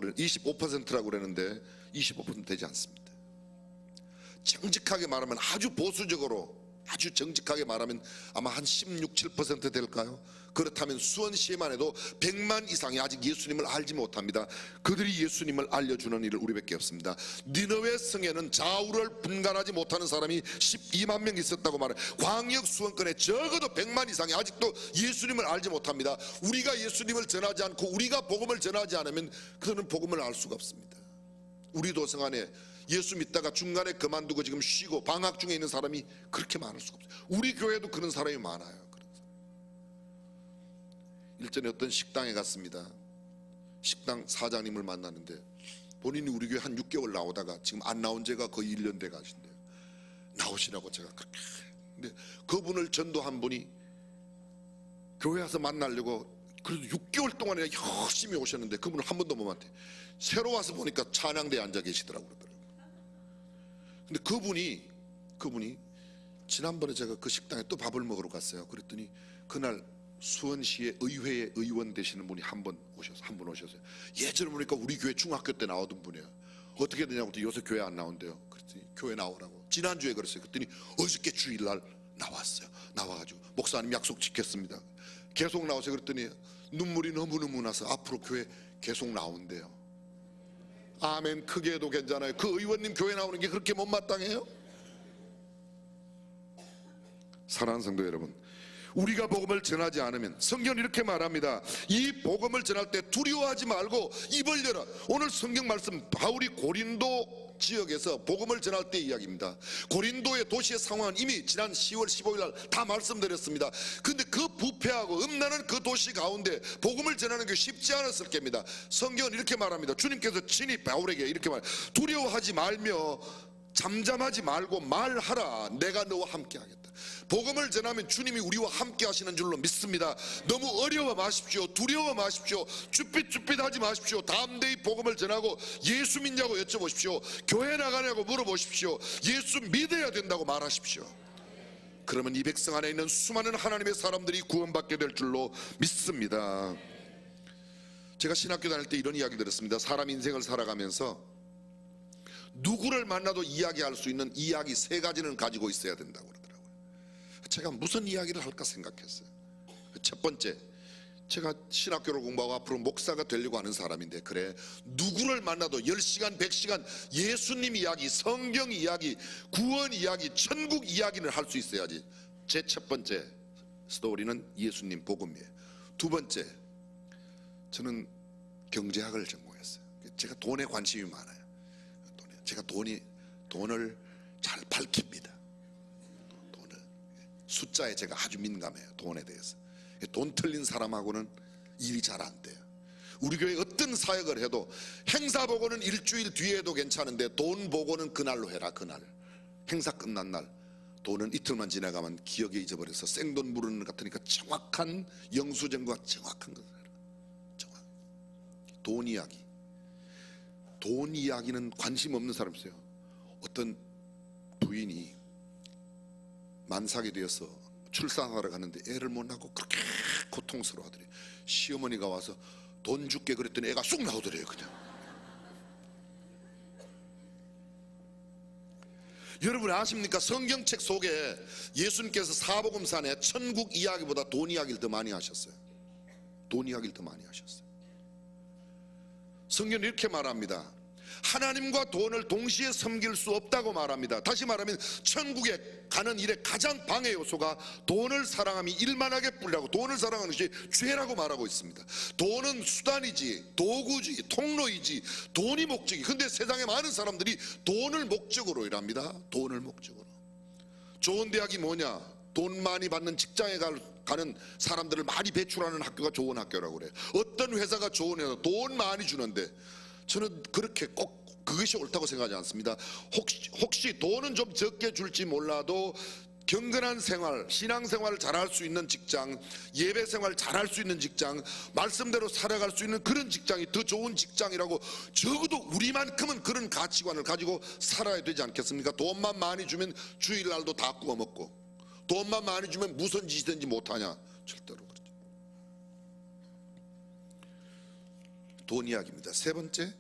그러는데 25% 되지 않습니다. 정직하게 말하면, 아주 보수적으로, 아주 정직하게 말하면 아마 한 16, 7% 될까요? 그렇다면 수원시에만 해도 100만 이상이 아직 예수님을 알지 못합니다. 그들이 예수님을 알려주는 일을 우리밖에 없습니다. 니느웨 성에는 좌우를 분간하지 못하는 사람이 12만 명 있었다고 말해요. 광역 수원권에 적어도 100만 이상이 아직도 예수님을 알지 못합니다. 우리가 예수님을 전하지 않고 우리가 복음을 전하지 않으면 그들은 복음을 알 수가 없습니다. 우리 도성 안에 예수 믿다가 중간에 그만두고 지금 쉬고 방학 중에 있는 사람이 그렇게 많을 수가 없어요. 우리 교회도 그런 사람이 많아요. 일전에 어떤 식당에 갔습니다. 식당 사장님을 만났는데 본인이 우리 교회 한 6개월 나오다가 지금 안 나온 지가 거의 1년 돼 가신대요. 나오시라고 제가 그렇게. 근데 그분을 전도한 분이 교회 와서 만나려고 그래도 6개월 동안에 열심히 오셨는데 그분을 한 번도 못 만났대. 새로 와서 보니까 찬양대에 앉아 계시더라고요. 근데 그분이 지난번에 제가 그 식당에 또 밥을 먹으러 갔어요. 그랬더니 그날 수원시의 의회의 의원 되시는 분이 한 분 오셨어요. 예전에 보니까 우리 교회 중학교 때 나오던 분이에요. 어떻게 되냐고 요새 교회 안 나온대요. 그랬더니 교회 나오라고. 지난주에 그랬어요. 그랬더니 어저께 주일날 나왔어요. 나와가지고 목사님 약속 지켰습니다. 계속 나오세요. 그랬더니 눈물이 너무너무 나서 앞으로 교회 계속 나온대요. 아멘. 크게 해도 괜찮아요. 그 의원님 교회 나오는 게 그렇게 못마땅해요? 사랑하는 성도 여러분, 우리가 복음을 전하지 않으면 성경은 이렇게 말합니다. 이 복음을 전할 때 두려워하지 말고 입을 열어. 오늘 성경 말씀 바울이 고린도 지역에서 복음을 전할 때 이야기입니다. 고린도의 도시의 상황은 이미 지난 10월 15일 날 다 말씀드렸습니다. 근데 그 부패하고 음란한 그 도시 가운데 복음을 전하는 게 쉽지 않았을 겁니다. 성경은 이렇게 말합니다. 주님께서 친히 바울에게 이렇게 두려워하지 말며 잠잠하지 말고 말하라. 내가 너와 함께 하겠다. 복음을 전하면 주님이 우리와 함께 하시는 줄로 믿습니다. 너무 어려워 마십시오. 두려워 마십시오. 쭈삣쭈삣하지 마십시오. 담대히 복음을 전하고 예수 믿냐고 여쭤보십시오. 교회 나가냐고 물어보십시오. 예수 믿어야 된다고 말하십시오. 그러면 이 백성 안에 있는 수많은 하나님의 사람들이 구원받게 될 줄로 믿습니다. 제가 신학교 다닐 때 이런 이야기 들었습니다. 사람 인생을 살아가면서 누구를 만나도 이야기할 수 있는 이야기 3가지는 가지고 있어야 된다고 그러더라고요. 제가 무슨 이야기를 할까 생각했어요. 첫 번째, 제가 신학교를 공부하고 앞으로 목사가 되려고 하는 사람인데, 그래 누구를 만나도 10시간 100시간 예수님 이야기, 성경 이야기, 구원 이야기, 천국 이야기를 할 수 있어야지. 제 첫 번째 스토리는 예수님 복음이에요. 두 번째, 저는 경제학을 전공했어요. 제가 돈에 관심이 많아요. 돈을 잘 밝힙니다. 숫자에 제가 아주 민감해요. 돈에 대해서. 돈 틀린 사람하고는 일이 잘 안 돼요. 우리 교회 어떤 사역을 해도 행사 보고는 일주일 뒤에도 괜찮은데 돈 보고는 그날로 해라. 그날 행사 끝난 날. 돈은 이틀만 지나가면 기억에 잊어버려서 생돈 부르는 것 같으니까 정확한 영수증과 정확한 것을 해라. 정확. 돈 이야기. 돈 이야기는 관심 없는 사람 있어요. 어떤 부인이 만삭이 되어서 출산하러 가는데 애를 못 낳고 그렇게 고통스러워 하더래요. 시어머니가 와서 돈 줄게 그랬더니 애가 쑥 나오더래요. 그냥. 여러분 아십니까? 성경책 속에 예수님께서 사복음산에 천국 이야기보다 돈 이야기를 더 많이 하셨어요. 돈 이야기를 더 많이 하셨어요. 성경은 이렇게 말합니다. 하나님과 돈을 동시에 섬길 수 없다고 말합니다. 다시 말하면 천국에 가는 일의 가장 방해 요소가 돈을 사랑함이 일만하게 뿌리라고, 돈을 사랑하는 것이 죄라고 말하고 있습니다. 돈은 수단이지, 도구지, 통로이지, 돈이 목적이. 근데 세상에 많은 사람들이 돈을 목적으로 일합니다. 돈을 목적으로. 좋은 대학이 뭐냐? 돈 많이 받는 직장에 가는 사람들을 많이 배출하는 학교가 좋은 학교라고 그래요. 어떤 회사가 좋은 회사, 돈 많이 주는데 저는 그렇게 꼭 그것이 옳다고 생각하지 않습니다. 혹시 돈은 좀 적게 줄지 몰라도 경건한 생활, 신앙생활을 잘할 수 있는 직장, 예배생활 잘할 수 있는 직장, 말씀대로 살아갈 수 있는 그런 직장이 더 좋은 직장이라고, 적어도 우리만큼은 그런 가치관을 가지고 살아야 되지 않겠습니까? 돈만 많이 주면 주일날도 다 구워 먹고, 돈만 많이 주면 무슨 짓이든지 못하냐? 절대로 그렇죠. 돈 이야기입니다. 세 번째,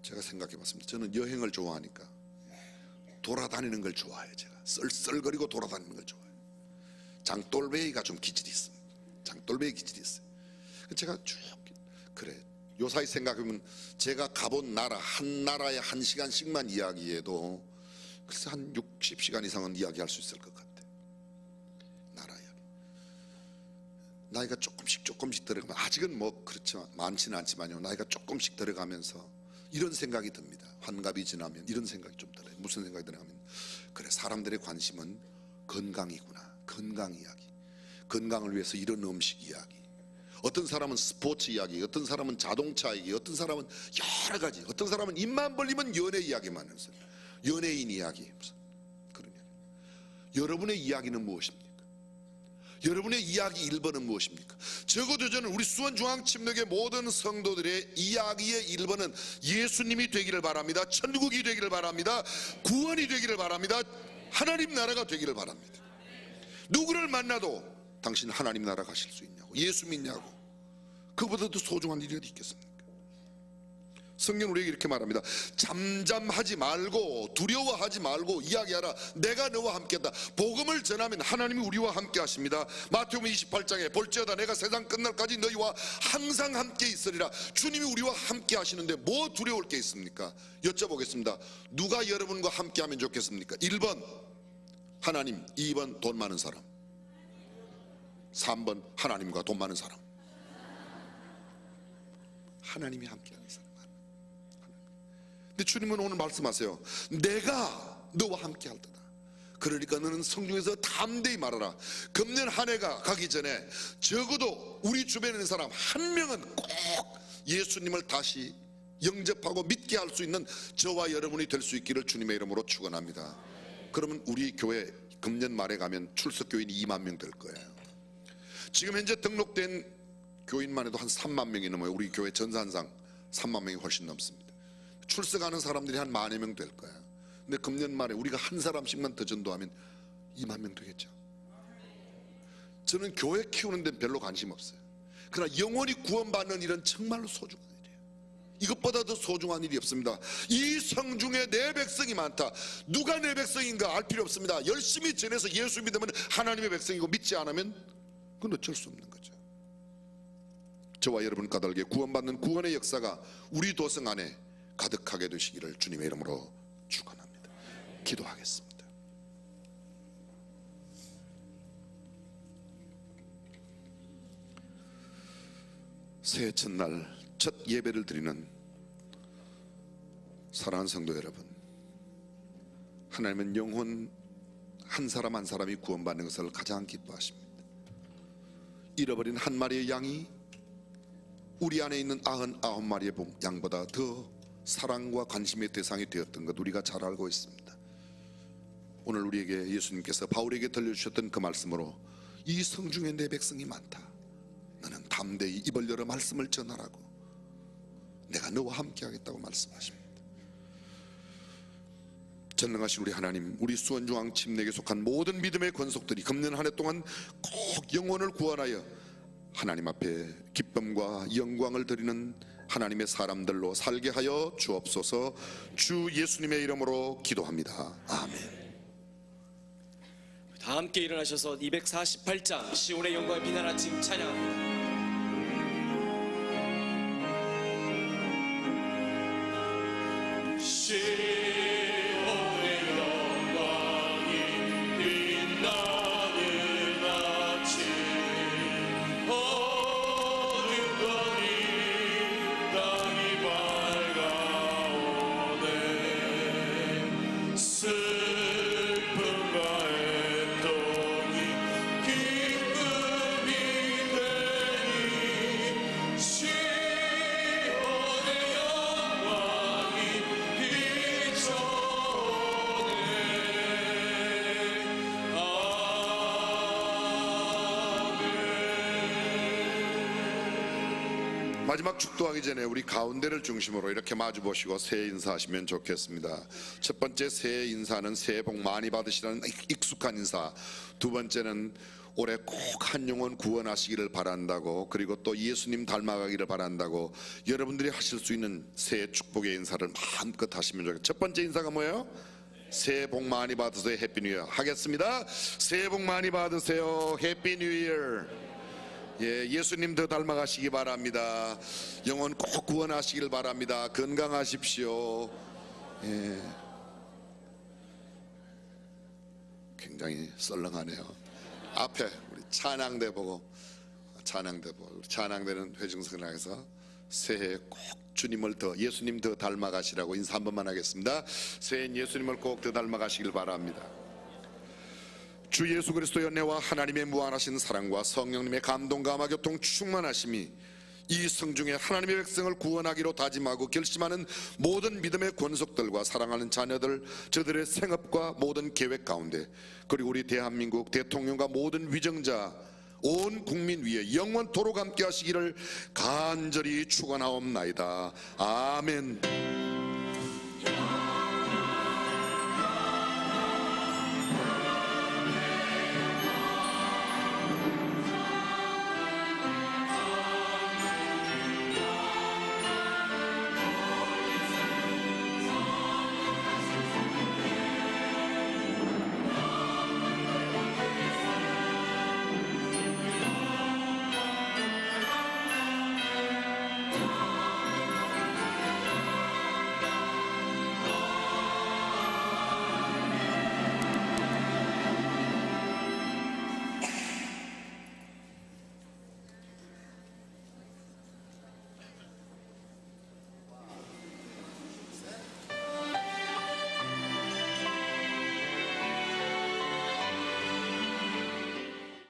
제가 생각해 봤습니다. 저는 여행을 좋아하니까 돌아다니는 걸 좋아해요. 제가 썰썰거리고 돌아다니는 걸 좋아해요. 장돌배기가 좀 기질이 있습니다. 장돌배기 기질이 있어요. 제가 쭉 그래 요사이 생각하면 제가 가본 나라 한 나라에 1시간씩만 이야기해도 글쎄 한 60시간 이상은 이야기할 수 있을 것 같아요. 나라 이야기. 나이가 조금씩 들어가면, 아직은 뭐 그렇지만 많지는 않지만요, 나이가 조금씩 들어가면서 이런 생각이 듭니다. 환갑이 지나면 이런 생각이 좀 들어요. 무슨 생각이 드냐면, 그래 사람들의 관심은 건강이구나. 건강 이야기, 건강을 위해서 이런 음식 이야기, 어떤 사람은 스포츠 이야기, 어떤 사람은 자동차 이야기, 어떤 사람은 여러 가지, 어떤 사람은 입만 벌리면 연애 이야기만 해서 연예인 이야기, 무슨 그런 이야기. 여러분의 이야기는 무엇입니까? 여러분의 이야기 1번은 무엇입니까? 적어도 저는 우리 수원중앙침례교회 모든 성도들의 이야기의 1번은 예수님이 되기를 바랍니다. 천국이 되기를 바랍니다. 구원이 되기를 바랍니다. 하나님 나라가 되기를 바랍니다. 누구를 만나도 당신 하나님 나라 가실 수 있냐고, 예수 믿냐고, 그보다 더 소중한 일이 어디 있겠습니까? 성경은 우리에게 이렇게 말합니다. 잠잠하지 말고 두려워하지 말고 이야기하라. 내가 너와 함께한다. 복음을 전하면 하나님이 우리와 함께 하십니다. 마태복음 28장에 볼지어다 내가 세상 끝날까지 너희와 항상 함께 있으리라. 주님이 우리와 함께 하시는데 뭐 두려울 게 있습니까? 여쭤보겠습니다. 누가 여러분과 함께 하면 좋겠습니까? 1번 하나님, 2번 돈 많은 사람, 3번 하나님과 돈 많은 사람. 하나님이 함께 하는 사람. 근데 주님은 오늘 말씀하세요. 내가 너와 함께 할 때다. 그러니까 너는 성중에서 담대히 말하라. 금년 한 해가 가기 전에 적어도 우리 주변에 있는 사람 한 명은 꼭 예수님을 다시 영접하고 믿게 할 수 있는 저와 여러분이 될 수 있기를 주님의 이름으로 축원합니다. 그러면 우리 교회 금년 말에 가면 출석 교인이 2만 명 될 거예요. 지금 현재 등록된 교인만 해도 한 3만 명이 넘어요. 우리 교회 전산상 3만 명이 훨씬 넘습니다. 출석하는 사람들이 한 10,000여 명 될 거야. 근데 금년 말에 우리가 한 사람씩만 더 전도하면 2만 명 되겠죠. 저는 교회 키우는 데는 별로 관심 없어요. 그러나 영원히 구원받는 일은 정말로 소중한 일이에요. 이것보다 더 소중한 일이 없습니다. 이 성중에 내 백성이 많다. 누가 내 백성인가 알 필요 없습니다. 열심히 전해서 예수 믿으면 하나님의 백성이고, 믿지 않으면 그건 어쩔 수 없는 거죠. 저와 여러분 까닭에 구원받는 구원의 역사가 우리 도성 안에 가득하게 되시기를 주님의 이름으로 축원합니다. 기도하겠습니다. 새해 첫날 첫 예배를 드리는 사랑하는 성도 여러분, 하나님은 한 사람 한 사람이 구원받는 것을 가장 기뻐하십니다. 잃어버린 한 마리의 양이 우리 안에 있는 99마리의 양보다 더 사랑과 관심의 대상이 되었던 것 우리가 잘 알고 있습니다. 오늘 우리에게 예수님께서 바울에게 들려주셨던 그 말씀으로 이 성중에 내 백성이 많다. 너는 담대히 입을 열어 말씀을 전하라고. 내가 너와 함께 하겠다고 말씀하십니다. 전능하신 우리 하나님, 우리 수원중앙 침례에 속한 모든 믿음의 권속들이 금년 한 해 동안 꼭 영혼을 구원하여 하나님 앞에 기쁨과 영광을 드리는 하나님의 사람들로 살게 하여 주옵소서. 주 예수님의 이름으로 기도합니다. 아멘. 다 함께 일어나셔서 248장 시온의 영광의 빛나는 아침 찬양합니다. 시온의 영광이 빛나는 아침 어둠거리 땅이 밝아오네 슬픔과 애통이 기쁨이 되니 시온의 영광이 마지막 축도하기 전에 우리 가운데를 중심으로 이렇게 마주보시고 새해 인사하시면 좋겠습니다. 첫 번째 새해 인사는 새해 복 많이 받으시라는 익숙한 인사, 두 번째는 올해 꼭 한 영혼 구원하시기를 바란다고, 그리고 또 예수님 닮아가기를 바란다고 여러분들이 하실 수 있는 새해 축복의 인사를 마음껏 하시면 좋겠습니다. 첫 번째 인사가 뭐예요? 새해 복 많이 받으세요. 해피 뉴 이어 하겠습니다. 새해 복 많이 받으세요. 해피 뉴 이어. 예, 예수님 더 닮아가시기 바랍니다. 영혼 꼭 구원하시길 바랍니다. 건강하십시오. 예. 굉장히 썰렁하네요. 앞에 우리 찬양대 보고 찬양대는 회중성당에서 새해 꼭 주님을 더, 예수님 더 닮아가시라고 인사 한 번만 하겠습니다. 새해엔 예수님을 꼭 더 닮아가시길 바랍니다. 주 예수 그리스도의 은혜와 하나님의 무한하신 사랑과 성령님의 감동 감화 교통 충만하심이 이 성중에 하나님의 백성을 구원하기로 다짐하고 결심하는 모든 믿음의 권속들과 사랑하는 자녀들, 저들의 생업과 모든 계획 가운데, 그리고 우리 대한민국 대통령과 모든 위정자, 온 국민 위에 영원토록 함께 하시기를 간절히 축원하옵나이다. 아멘.